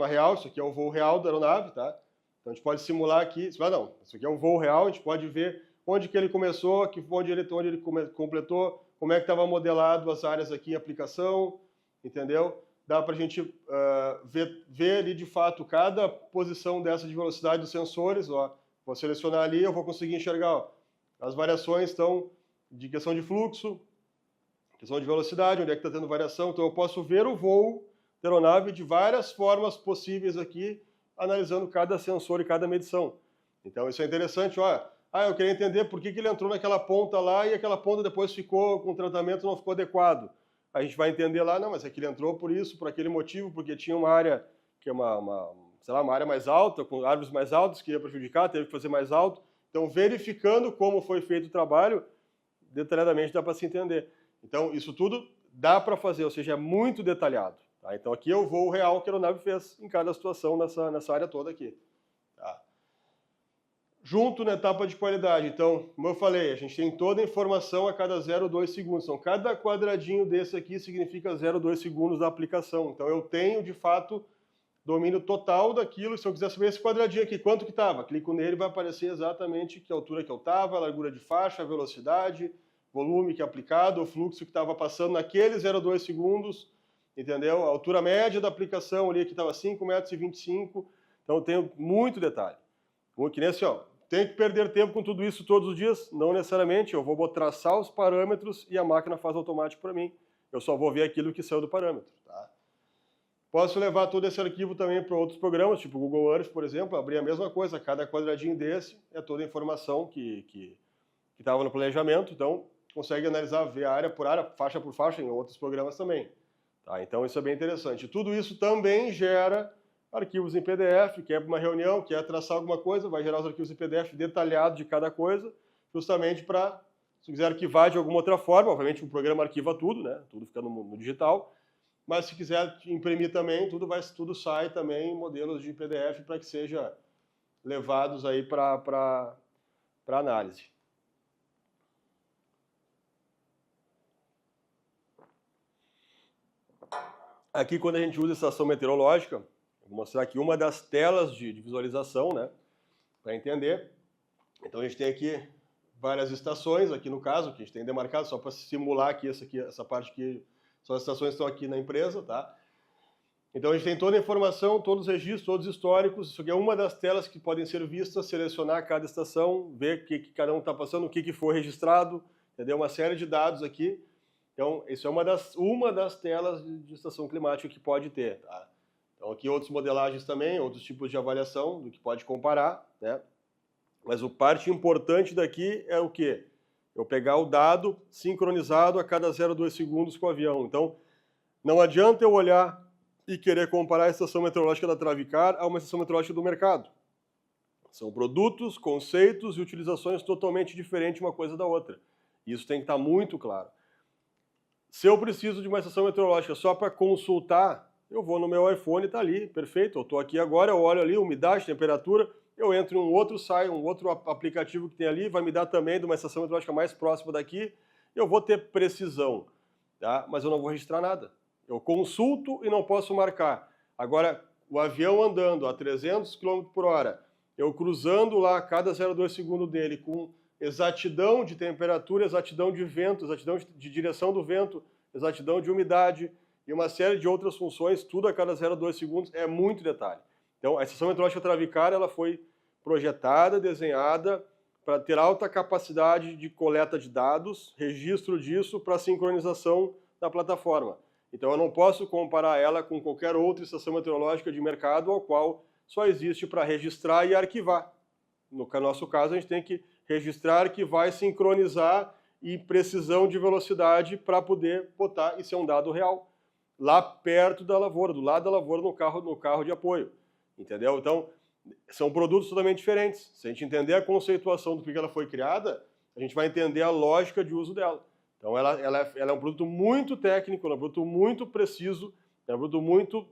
real. Isso aqui é o voo real da aeronave, tá? Então a gente pode simular aqui, isso aqui é um voo real, a gente pode ver onde que ele começou, onde ele completou, como é que estava modelado as áreas aqui em aplicação, entendeu? Dá para a gente ver ali de fato cada posição dessa de velocidade dos sensores. Ó. Vou selecionar ali, eu vou conseguir enxergar. Ó, as variações estão de questão de fluxo, questão de velocidade, onde é que está tendo variação. Então eu posso ver o voo da aeronave de várias formas possíveis aqui, analisando cada sensor e cada medição. Então isso é interessante. Ó. Eu queria entender por que ele entrou naquela ponta lá e aquela ponta depois ficou com o tratamento, não ficou adequado. A gente vai entender lá, não, mas é que ele entrou por isso, por aquele motivo, porque tinha uma área que é uma área mais alta, com árvores mais altas, que ia prejudicar, teve que fazer mais alto. Então, verificando como foi feito o trabalho, detalhadamente dá para se entender. Então, isso tudo dá para fazer, ou seja, é muito detalhado. Tá? Então, aqui é o voo real que a aeronave fez em cada situação nessa área toda aqui. Tá? Junto na etapa de qualidade. Então, como eu falei, a gente tem toda a informação a cada 0,2 segundos. Então, cada quadradinho desse aqui significa 0,2 segundos da aplicação. Então, eu tenho, de fato, domínio total daquilo. Se eu quiser saber esse quadradinho aqui, quanto que estava? Clico nele, vai aparecer exatamente que altura que eu estava, a largura de faixa, a velocidade, volume que é aplicado, o fluxo que estava passando naqueles 0,2 segundos, entendeu? A altura média da aplicação ali, que estava 5,25 m. Então, eu tenho muito detalhe. Que nem assim, ó. Tem que perder tempo com tudo isso todos os dias? Não necessariamente. Eu vou traçar os parâmetros e a máquina faz automático para mim. Eu só vou ver aquilo que saiu do parâmetro. Tá? Posso levar todo esse arquivo também para outros programas, tipo o Google Earth, por exemplo, abrir a mesma coisa. Cada quadradinho desse é toda a informação que estava no planejamento. Então, consegue analisar, ver área por área, faixa por faixa, em outros programas também. Tá? Então, isso é bem interessante. Tudo isso também gera arquivos em PDF, quer para uma reunião, quer traçar alguma coisa, vai gerar os arquivos em PDF detalhados de cada coisa, justamente para, se quiser arquivar de alguma outra forma, obviamente o programa arquiva tudo, né? Tudo fica no digital, mas se quiser imprimir também, tudo sai também em modelos de PDF para que seja levados aí para análise. Aqui, quando a gente usa estação meteorológica, vou mostrar aqui uma das telas de visualização, né, para entender. Então a gente tem aqui várias estações, aqui no caso, que a gente tem demarcado, só para simular aqui essa parte aqui, são as estações que estão aqui na empresa, tá? Então a gente tem toda a informação, todos os registros, todos os históricos. Isso aqui é uma das telas que podem ser vistas, selecionar cada estação, ver o que cada um está passando, o que foi registrado, entendeu? Uma série de dados aqui. Então, isso é uma das telas de estação climática que pode ter. Tá? Então aqui outras modelagens também, outros tipos de avaliação do que pode comparar, né? Mas a parte importante daqui é o quê? Eu pegar o dado sincronizado a cada 0,2 segundos com o avião. Então, não adianta eu olhar e querer comparar a estação meteorológica da Travicar a uma estação meteorológica do mercado. São produtos, conceitos e utilizações totalmente diferentes uma coisa da outra. Isso tem que estar muito claro. Se eu preciso de uma estação meteorológica só para consultar, eu vou no meu iPhone e está ali, perfeito. Eu estou aqui agora, eu olho ali, umidade, temperatura, eu entro em um outro site, um outro aplicativo que tem ali, vai me dar também de uma estação meteorológica mais próxima daqui, eu vou ter precisão, tá? Mas eu não vou registrar nada. Eu consulto e não posso marcar. Agora, o avião andando a 300 km por hora, eu cruzando lá cada 0,2 segundo dele com exatidão de temperatura, exatidão de vento, exatidão de direção do vento, exatidão de umidade e uma série de outras funções, tudo a cada 0,2 segundos, é muito detalhe. Então, a estação meteorológica Travicar, ela foi projetada, desenhada para ter alta capacidade de coleta de dados, registro disso para sincronização da plataforma. Então eu não posso comparar ela com qualquer outra estação meteorológica de mercado, ao qual só existe para registrar e arquivar. No nosso caso, a gente tem que registrar, arquivar e sincronizar e precisão de velocidade para poder botar, isso é um dado real, lá perto da lavoura, do lado da lavoura, no carro de apoio. Entendeu? Então, são produtos totalmente diferentes. Se a gente entender a conceituação do que ela foi criada, a gente vai entender a lógica de uso dela. Então, ela é um produto muito técnico, é um produto muito preciso, é um produto muito,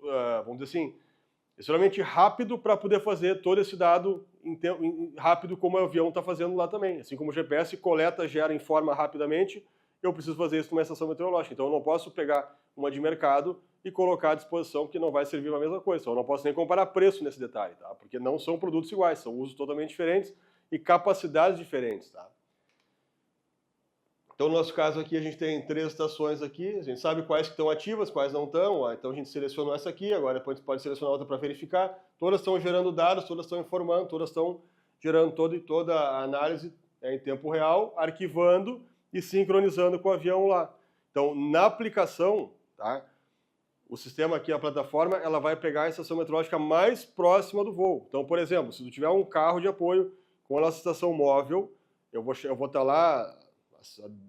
vamos dizer assim, extremamente rápido para poder fazer todo esse dado rápido como o avião está fazendo lá também. Assim como o GPS coleta, gera, informa rapidamente, eu preciso fazer isso numa estação meteorológica. Então, eu não posso pegar uma de mercado e colocar à disposição, que não vai servir para a mesma coisa. Então, eu não posso nem comparar preço nesse detalhe, tá? Porque não são produtos iguais, são usos totalmente diferentes e capacidades diferentes. Tá? Então, no nosso caso aqui, a gente tem 3 estações aqui, a gente sabe quais que estão ativas, quais não estão, então a gente selecionou essa aqui, agora depois a gente pode selecionar outra para verificar. Todas estão gerando dados, todas estão informando, todas estão gerando toda a análise em tempo real, arquivando e sincronizando com o avião lá. Então, na aplicação, tá, o sistema aqui, a plataforma, ela vai pegar a estação meteorológica mais próxima do voo. Então, por exemplo, se tu tiver um carro de apoio com a nossa estação móvel, eu vou estar lá a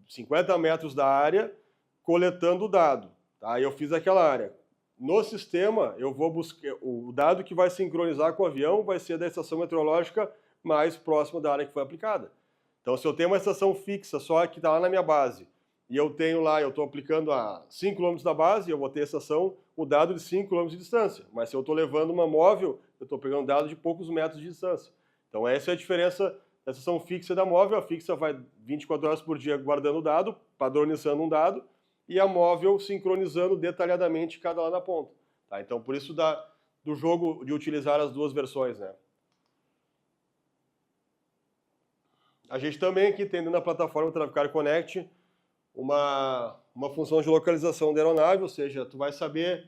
50 metros da área, coletando o dado. Tá? Eu fiz aquela área. No sistema, eu vou buscar o dado que vai sincronizar com o avião, vai ser da estação meteorológica mais próxima da área que foi aplicada. Então, se eu tenho uma estação fixa só que está lá na minha base, e eu tenho lá, eu estou aplicando a 5 km da base, eu vou ter a estação, o dado de 5 km de distância. Mas se eu estou levando uma móvel, eu estou pegando dado de poucos metros de distância. Então, essa é a diferença da estação fixa e da móvel. A fixa vai 24 horas por dia guardando o dado, padronizando um dado, e a móvel sincronizando detalhadamente cada lá na ponta. Tá? Então, por isso do jogo de utilizar as duas versões, né? A gente também aqui tem dentro da plataforma Travicar Connect uma função de localização da aeronave, ou seja, tu vai saber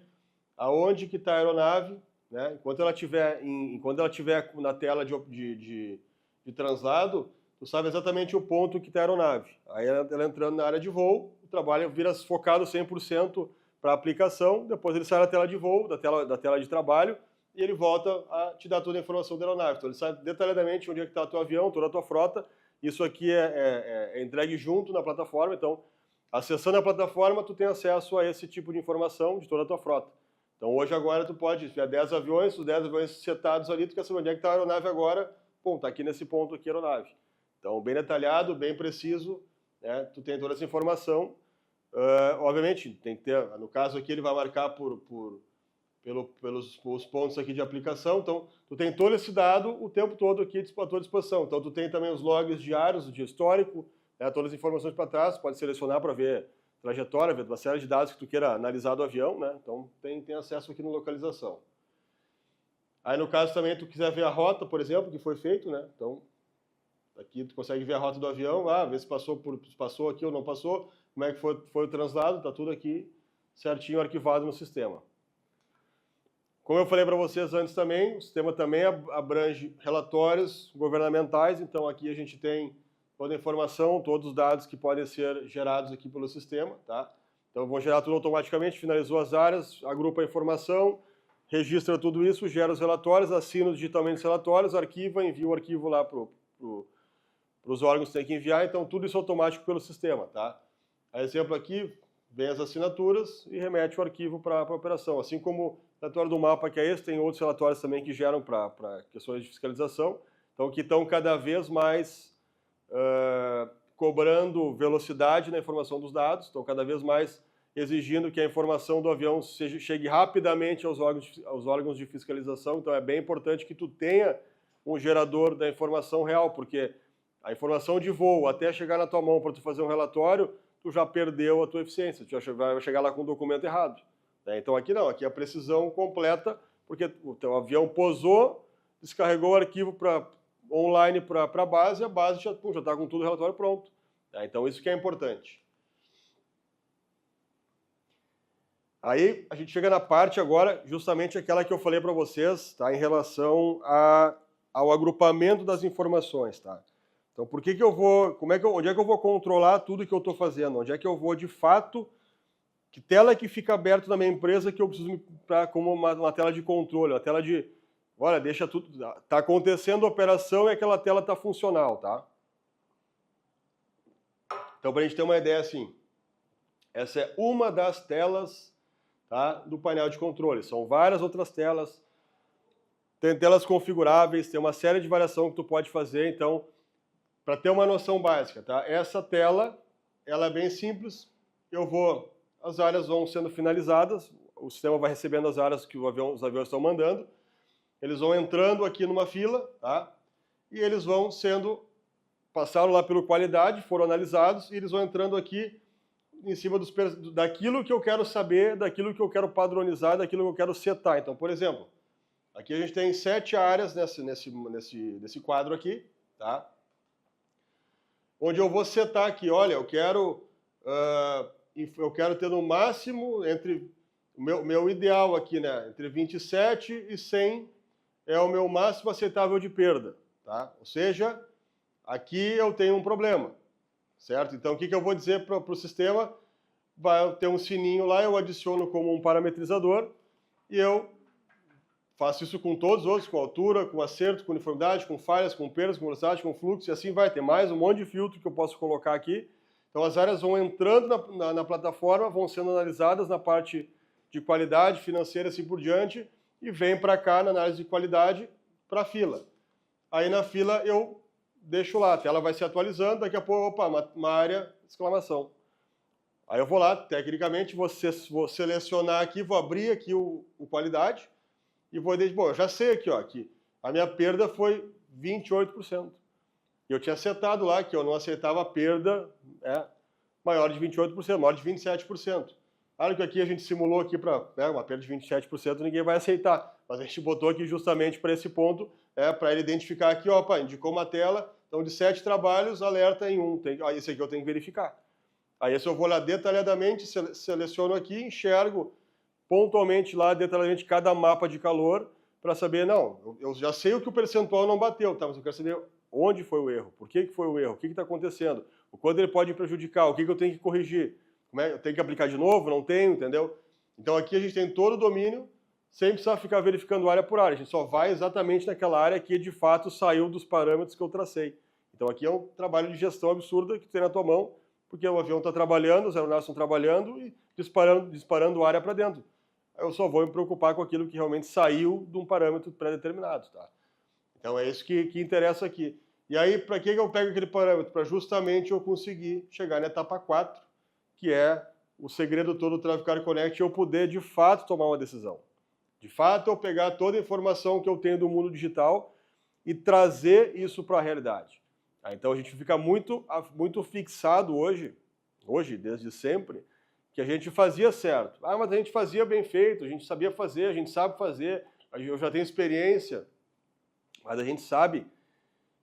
aonde que está a aeronave, né? Enquanto ela estiver na tela de translado, tu sabe exatamente o ponto que está a aeronave. Aí ela entrando na área de voo, o trabalho vira focado 100% para a aplicação, depois ele sai da tela de voo, da tela de trabalho, e ele volta a te dar toda a informação da aeronave. Então ele sabe detalhadamente onde é que está o teu avião, toda a tua frota. Isso aqui é entregue junto na plataforma, então acessando a plataforma tu tem acesso a esse tipo de informação de toda a tua frota. Então hoje agora tu pode, se tiver 10 aviões, os 10 aviões setados ali, tu quer saber onde é que está a aeronave agora, pum, está aqui nesse ponto aqui a aeronave. Então bem detalhado, bem preciso, né? Tu tem toda essa informação. Obviamente, tem que ter, no caso aqui ele vai marcar pelos pontos aqui de aplicação, então tu tem todo esse dado o tempo todo aqui à tua disposição. Então tu tem também os logs diários, o dia histórico, né, todas as informações para trás, pode selecionar para ver trajetória, ver uma série de dados que tu queira analisar do avião, né? Então tem acesso aqui na localização. Aí no caso também tu quiser ver a rota, por exemplo, que foi feito, né? Então aqui tu consegue ver a rota do avião, ver se passou aqui ou não passou, como é que foi o translado, tá tudo aqui certinho arquivado no sistema. Como eu falei para vocês antes também, o sistema também abrange relatórios governamentais, então aqui a gente tem toda a informação, todos os dados que podem ser gerados aqui pelo sistema, tá? Então eu vou gerar tudo automaticamente, finalizou as áreas, agrupa a informação, registra tudo isso, gera os relatórios, assina digitalmente os relatórios, arquiva, envia o arquivo lá para os órgãos que tem que enviar, então tudo isso automático pelo sistema, tá? A exemplo aqui, vem as assinaturas e remete o arquivo para a operação, assim como o relatório do mapa que é esse, tem outros relatórios também que geram para questões de fiscalização, então que estão cada vez mais cobrando velocidade na informação dos dados, estão cada vez mais exigindo que a informação do avião chegue rapidamente aos órgãos de fiscalização, então é bem importante que tu tenha um gerador da informação real, porque a informação de voo até chegar na tua mão para tu fazer um relatório, tu já perdeu a tua eficiência, tu já vai chegar lá com o documento errado. Né? Então aqui não, aqui é a precisão completa, porque o teu avião pousou, descarregou o arquivo online para a base já está com tudo o relatório pronto. Tá? Então isso que é importante. Aí a gente chega na parte agora, justamente aquela que eu falei para vocês, tá? Em relação ao agrupamento das informações. Tá? Então por que eu vou, onde é que eu vou controlar tudo que eu estou fazendo? Onde é que eu vou de fato, que tela que fica aberta na minha empresa que eu preciso como uma tela de controle, uma tela de, olha, deixa tudo, está acontecendo a operação e aquela tela está funcional, tá? Então para a gente ter uma ideia assim, essa é uma das telas, tá, do painel de controle, são várias outras telas, tem telas configuráveis, tem uma série de variação que tu pode fazer, então para ter uma noção básica, tá? Essa tela, ela é bem simples. As áreas vão sendo finalizadas, o sistema vai recebendo as áreas que os aviões estão mandando, eles vão entrando aqui numa fila, tá? E eles vão passaram lá pela qualidade, foram analisados, e eles vão entrando aqui em cima daquilo que eu quero saber, daquilo que eu quero padronizar, daquilo que eu quero setar. Então, por exemplo, aqui a gente tem 7 áreas nesse quadro aqui, tá? Onde eu vou setar aqui, olha, eu quero ter no máximo, o meu ideal aqui, né, entre 27 e 100 é o meu máximo aceitável de perda, tá? Ou seja, aqui eu tenho um problema, certo? Então o que eu vou dizer para o sistema? Vai ter um sininho lá, eu adiciono como um parametrizador e eu faço isso com todos os outros, com altura, com acerto, com uniformidade, com falhas, com perdas, com velocidade, com fluxo, e assim vai. Tem mais um monte de filtro que eu posso colocar aqui. Então as áreas vão entrando na plataforma, vão sendo analisadas na parte de qualidade financeira, assim por diante, e vem para cá na análise de qualidade para a fila. Aí na fila eu deixo lá, a tela vai se atualizando, daqui a pouco, opa, uma área, exclamação. Aí eu vou lá, tecnicamente, vou selecionar aqui, vou abrir aqui o qualidade, e vou dizer, bom, eu já sei aqui, ó, que a minha perda foi 28%. E eu tinha setado lá que eu não aceitava a perda maior de 28%, maior de 27%. Claro que aqui a gente simulou aqui para uma perda de 27%, ninguém vai aceitar. Mas a gente botou aqui justamente para esse ponto, para ele identificar aqui, opa, indicou uma tela, então de 7 trabalhos, alerta em 1. Esse aqui eu tenho que verificar. Aí esse eu vou lá detalhadamente, seleciono aqui, enxergo pontualmente lá, detalhadamente, cada mapa de calor, para saber, não, eu já sei o que o percentual não bateu, tá? Mas eu quero saber onde foi o erro, por que foi o erro, o que está acontecendo, o quanto ele pode prejudicar, o que eu tenho que corrigir, eu tenho que aplicar de novo, não tenho, entendeu? Então aqui a gente tem todo o domínio, sem precisar ficar verificando área por área, a gente só vai exatamente naquela área que de fato saiu dos parâmetros que eu tracei. Então aqui é um trabalho de gestão absurda que tu tem na tua mão, porque o avião está trabalhando, os aeronaves estão trabalhando e disparando área para dentro. Eu só vou me preocupar com aquilo que realmente saiu de um parâmetro pré-determinado. Tá? Então é isso que interessa aqui. E aí, para que eu pego aquele parâmetro? Para justamente eu conseguir chegar na etapa 4, que é o segredo todo do Traficar Connect, eu poder de fato tomar uma decisão. De fato, eu pegar toda a informação que eu tenho do mundo digital e trazer isso para a realidade. Então a gente fica muito fixado hoje, desde sempre, que a gente fazia certo. Mas a gente fazia bem feito, a gente sabia fazer, a gente sabe fazer, eu já tenho experiência, mas a gente sabe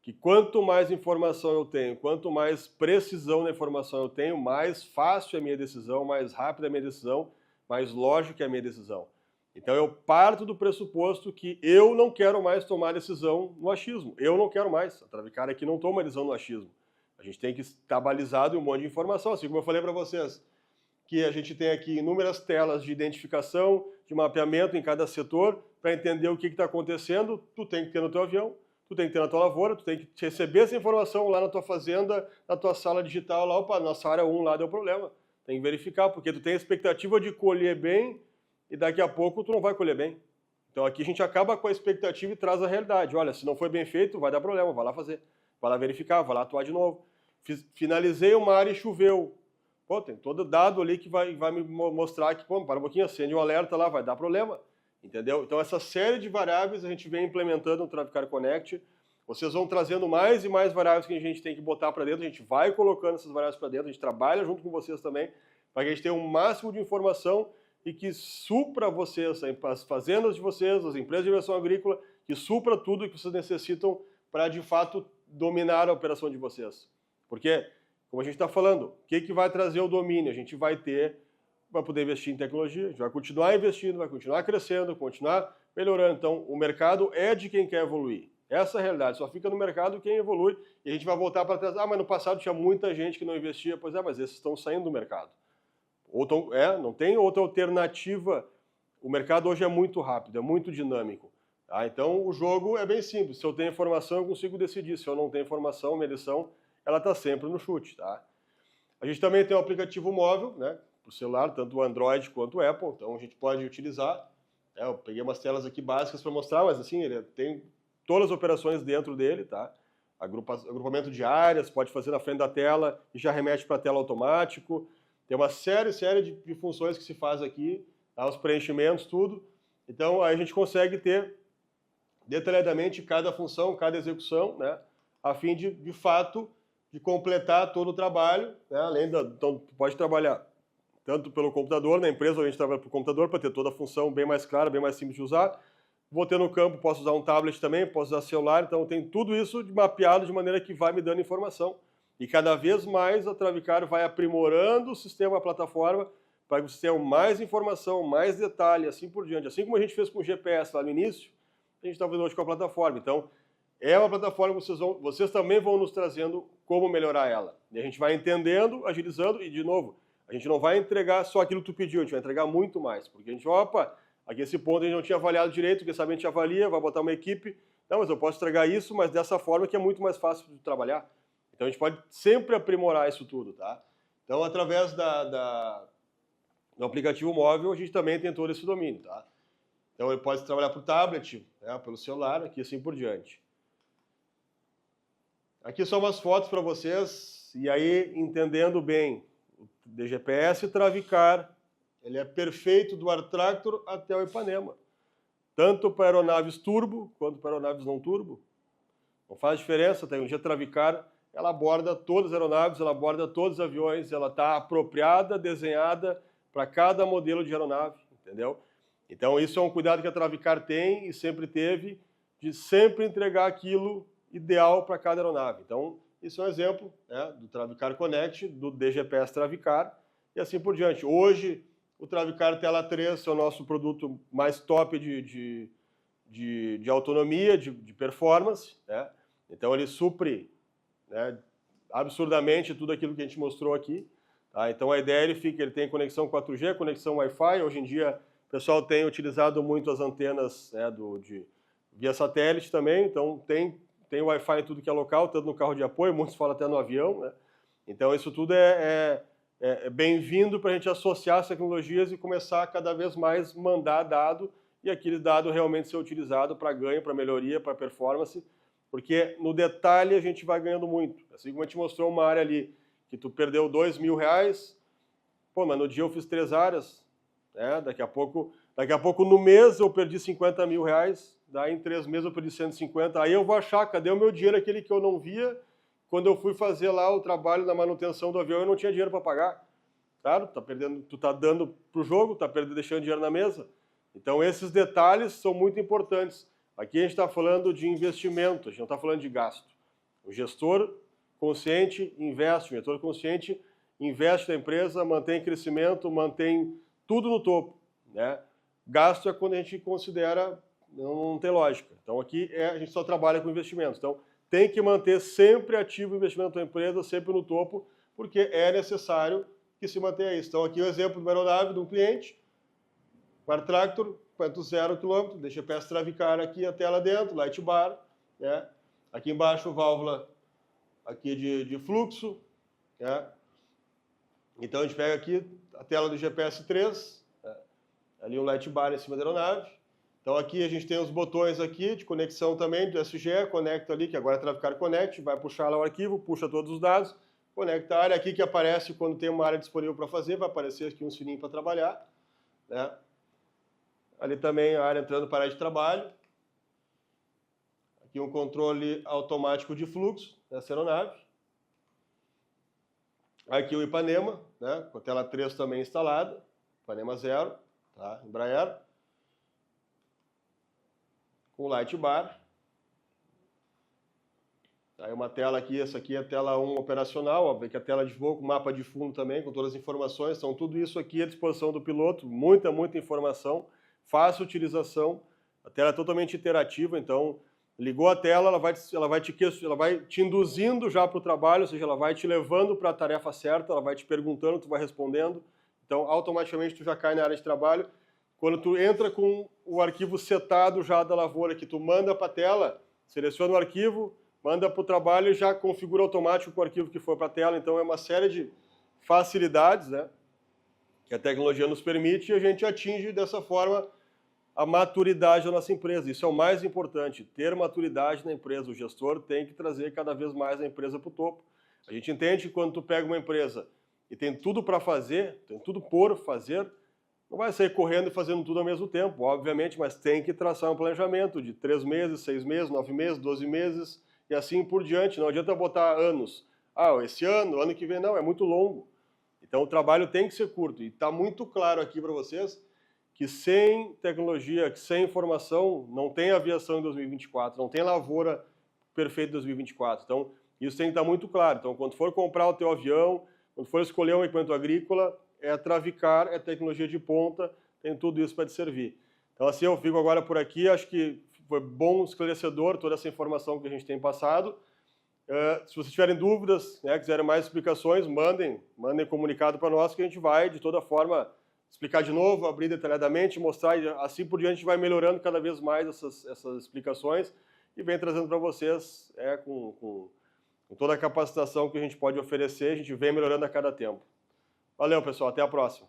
que quanto mais informação eu tenho, quanto mais precisão na informação eu tenho, mais fácil é a minha decisão, mais rápida é a minha decisão, mais lógica é a minha decisão. Então eu parto do pressuposto que eu não quero mais tomar decisão no achismo. Eu não quero mais. A Travicar aqui não toma decisão no achismo. A gente tem que estar balizado em um monte de informação. Assim como eu falei para vocês, que a gente tem aqui inúmeras telas de identificação, de mapeamento em cada setor, para entender o que está acontecendo, tu tem que ter no teu avião, tu tem que ter na tua lavoura, tu tem que receber essa informação lá na tua fazenda, na tua sala digital, lá, opa, nossa área 1 lá deu problema. Tem que verificar, porque tu tem a expectativa de colher bem e daqui a pouco tu não vai colher bem. Então aqui a gente acaba com a expectativa e traz a realidade. Olha, se não foi bem feito, vai dar problema, vai lá fazer, vai lá verificar, vai lá atuar de novo. Finalizei uma área e choveu. Pô, tem todo dado ali que vai me mostrar que, pô, para um pouquinho, acende um alerta lá, vai dar problema. Entendeu? Então essa série de variáveis a gente vem implementando no Travicar Connect. Vocês vão trazendo mais e mais variáveis que a gente tem que botar para dentro, a gente vai colocando essas variáveis para dentro, a gente trabalha junto com vocês também, para que a gente tenha um máximo de informação e que supra vocês, as fazendas de vocês, as empresas de direção agrícola, que supra tudo que vocês necessitam para, de fato, dominar a operação de vocês. Porque, como a gente está falando, o que vai trazer o domínio? A gente vai poder investir em tecnologia, a gente vai continuar investindo, vai continuar crescendo, continuar melhorando. Então, o mercado é de quem quer evoluir. Essa é a realidade, só fica no mercado quem evolui e a gente vai voltar para trás. Ah, mas no passado tinha muita gente que não investia. Pois é, mas esses estão saindo do mercado. Não tem outra alternativa. O mercado hoje é muito rápido, é muito dinâmico. Tá? Então, o jogo é bem simples. Se eu tenho informação, eu consigo decidir. Se eu não tenho informação, minha decisão ela está sempre no chute. Tá? A gente também tem um aplicativo móvel, né, para o celular, tanto o Android quanto o Apple. Então, a gente pode utilizar. Eu peguei umas telas aqui básicas para mostrar, mas assim, ele tem todas as operações dentro dele, tá? Agrupamento de áreas, pode fazer na frente da tela e já remete para a tela automático. Tem uma série de funções que se faz aqui, tá? Os preenchimentos, tudo. Então, aí a gente consegue ter detalhadamente cada função, cada execução, né? A fim de fato, de completar todo o trabalho, né? Então, tu pode trabalhar tanto pelo computador, na empresa a gente trabalha pelo computador para ter toda a função bem mais clara, bem mais simples de usar. Vou ter no campo, posso usar um tablet também, posso usar celular, então tem tudo isso mapeado de maneira que vai me dando informação. E cada vez mais a Travicar vai aprimorando o sistema, a plataforma, para que você tenha mais informação, mais detalhe, assim por diante. Assim como a gente fez com o GPS lá no início, a gente está fazendo hoje com a plataforma. Então, é uma plataforma que vocês também vão nos trazendo como melhorar ela. E a gente vai entendendo, agilizando, e de novo, a gente não vai entregar só aquilo que tu pediu, a gente vai entregar muito mais. Porque a gente, opa, aqui esse ponto a gente não tinha avaliado direito, quem sabe a gente avalia, vai botar uma equipe. Não, mas eu posso entregar isso, mas dessa forma que é muito mais fácil de trabalhar. Então a gente pode sempre aprimorar isso tudo, tá? Então, através do aplicativo móvel, a gente também tem todo esse domínio, tá? Então ele pode trabalhar por tablet, né, pelo celular, aqui assim por diante. Aqui são umas fotos para vocês, e aí, entendendo bem, o DGPS Travicar, ele é perfeito do Ar Tractor até o Ipanema. Tanto para aeronaves turbo, quanto para aeronaves não turbo. Não faz diferença, tem um dia Travicar, ela aborda todas as aeronaves, ela aborda todos os aviões, ela está apropriada, desenhada para cada modelo de aeronave, entendeu? Então isso é um cuidado que a Travicar tem e sempre teve, de sempre entregar aquilo ideal para cada aeronave. Então, isso é um exemplo, né, do Travicar Connect, do DGPS Travicar, e assim por diante. Hoje, o Travicar Tela 3 é o nosso produto mais top de autonomia, de performance, né? Então ele supre, né, absurdamente tudo aquilo que a gente mostrou aqui. Tá? Então a ideia ele tem conexão 4G, conexão Wi-Fi. Hoje em dia o pessoal tem utilizado muito as antenas, né, via satélite também, então tem Wi-Fi em tudo que é local, tanto no carro de apoio, muitos falam até no avião, né? Então isso tudo é bem-vindo para a gente associar as tecnologias e começar a cada vez mais mandar dado e aquele dado realmente ser utilizado para ganho, para melhoria, para performance, porque no detalhe a gente vai ganhando muito. Assim como a gente mostrou uma área ali que tu perdeu R$2.000, pô, mas no dia eu fiz 3 áreas, né? Daqui a pouco no mês eu perdi R$50.000, daí em 3 meses eu perdi 150, aí eu vou achar, cadê o meu dinheiro, aquele que eu não via quando eu fui fazer lá o trabalho na manutenção do avião, eu não tinha dinheiro para pagar. Claro, tu tá dando pro jogo, tá deixando dinheiro na mesa. Então esses detalhes são muito importantes. Aqui a gente está falando de investimento, a gente não está falando de gasto. O gestor consciente investe, o gestor consciente investe na empresa, mantém crescimento, mantém tudo no topo, né? Gasto é quando a gente considera não ter lógica. Então aqui a gente só trabalha com investimentos. Então tem que manter sempre ativo o investimento da tua empresa, sempre no topo, porque é necessário que se mantenha isso. Então aqui o exemplo de uma aeronave de um cliente, Bar Tractor, quanto 0 km, deixa a peça travicar aqui, a tela dentro, light bar, né? Aqui embaixo válvula aqui de fluxo, né? Então a gente pega aqui a tela do GPS 3, né? Ali um light bar em cima da aeronave. Então aqui a gente tem os botões aqui de conexão também do SGE, conecta ali, que agora é Travicar Connect, vai puxar lá o arquivo, puxa todos os dados, conecta a área aqui que aparece quando tem uma área disponível para fazer, vai aparecer aqui um sininho para trabalhar, né? Ali também a área entrando para a área de trabalho. Aqui um controle automático de fluxo dessa aeronave. Aqui o Ipanema, né, com a tela 3 também instalada, Ipanema 0, tá, Embraer. Com light bar. Aí uma tela aqui, essa aqui é a tela 1 operacional, ó, que a tela de voo com mapa de fundo também, com todas as informações. Então tudo isso aqui à disposição do piloto, muita informação, fácil utilização. A tela é totalmente interativa, então ligou a tela, ela vai te induzindo já para o trabalho, ou seja, ela vai te levando para a tarefa certa, ela vai te perguntando, tu vai respondendo. Então automaticamente tu já cai na área de trabalho. Quando tu entra com o arquivo setado já da lavoura, que tu manda para a tela, seleciona o arquivo, manda para o trabalho e já configura automático o arquivo que for para a tela. Então é uma série de facilidades, né, que a tecnologia nos permite e a gente atinge dessa forma a maturidade da nossa empresa. Isso é o mais importante, ter maturidade na empresa. O gestor tem que trazer cada vez mais a empresa para o topo. A gente entende que quando tu pega uma empresa e tem tudo para fazer, tem tudo por fazer, não vai sair correndo e fazendo tudo ao mesmo tempo, obviamente, mas tem que traçar um planejamento de 3 meses, 6 meses, 9 meses, 12 meses e assim por diante. Não adianta botar anos. Ah, esse ano que vem, não, é muito longo. Então o trabalho tem que ser curto. E está muito claro aqui para vocês que sem tecnologia, que sem informação, não tem aviação em 2024, não tem lavoura perfeita em 2024. Então isso tem que estar muito claro. Então quando for comprar o teu avião, quando for escolher um equipamento agrícola, é Travicar, é tecnologia de ponta, tem tudo isso para te servir. Então assim, eu fico agora por aqui, acho que foi bom, esclarecedor, toda essa informação que a gente tem passado. Se vocês tiverem dúvidas, né, quiserem mais explicações, mandem comunicado para nós, que a gente vai, de toda forma, explicar de novo, abrir detalhadamente, mostrar, e assim por diante a gente vai melhorando cada vez mais essas explicações e vem trazendo para vocês com toda a capacitação que a gente pode oferecer, a gente vem melhorando a cada tempo. Valeu, pessoal. Até a próxima.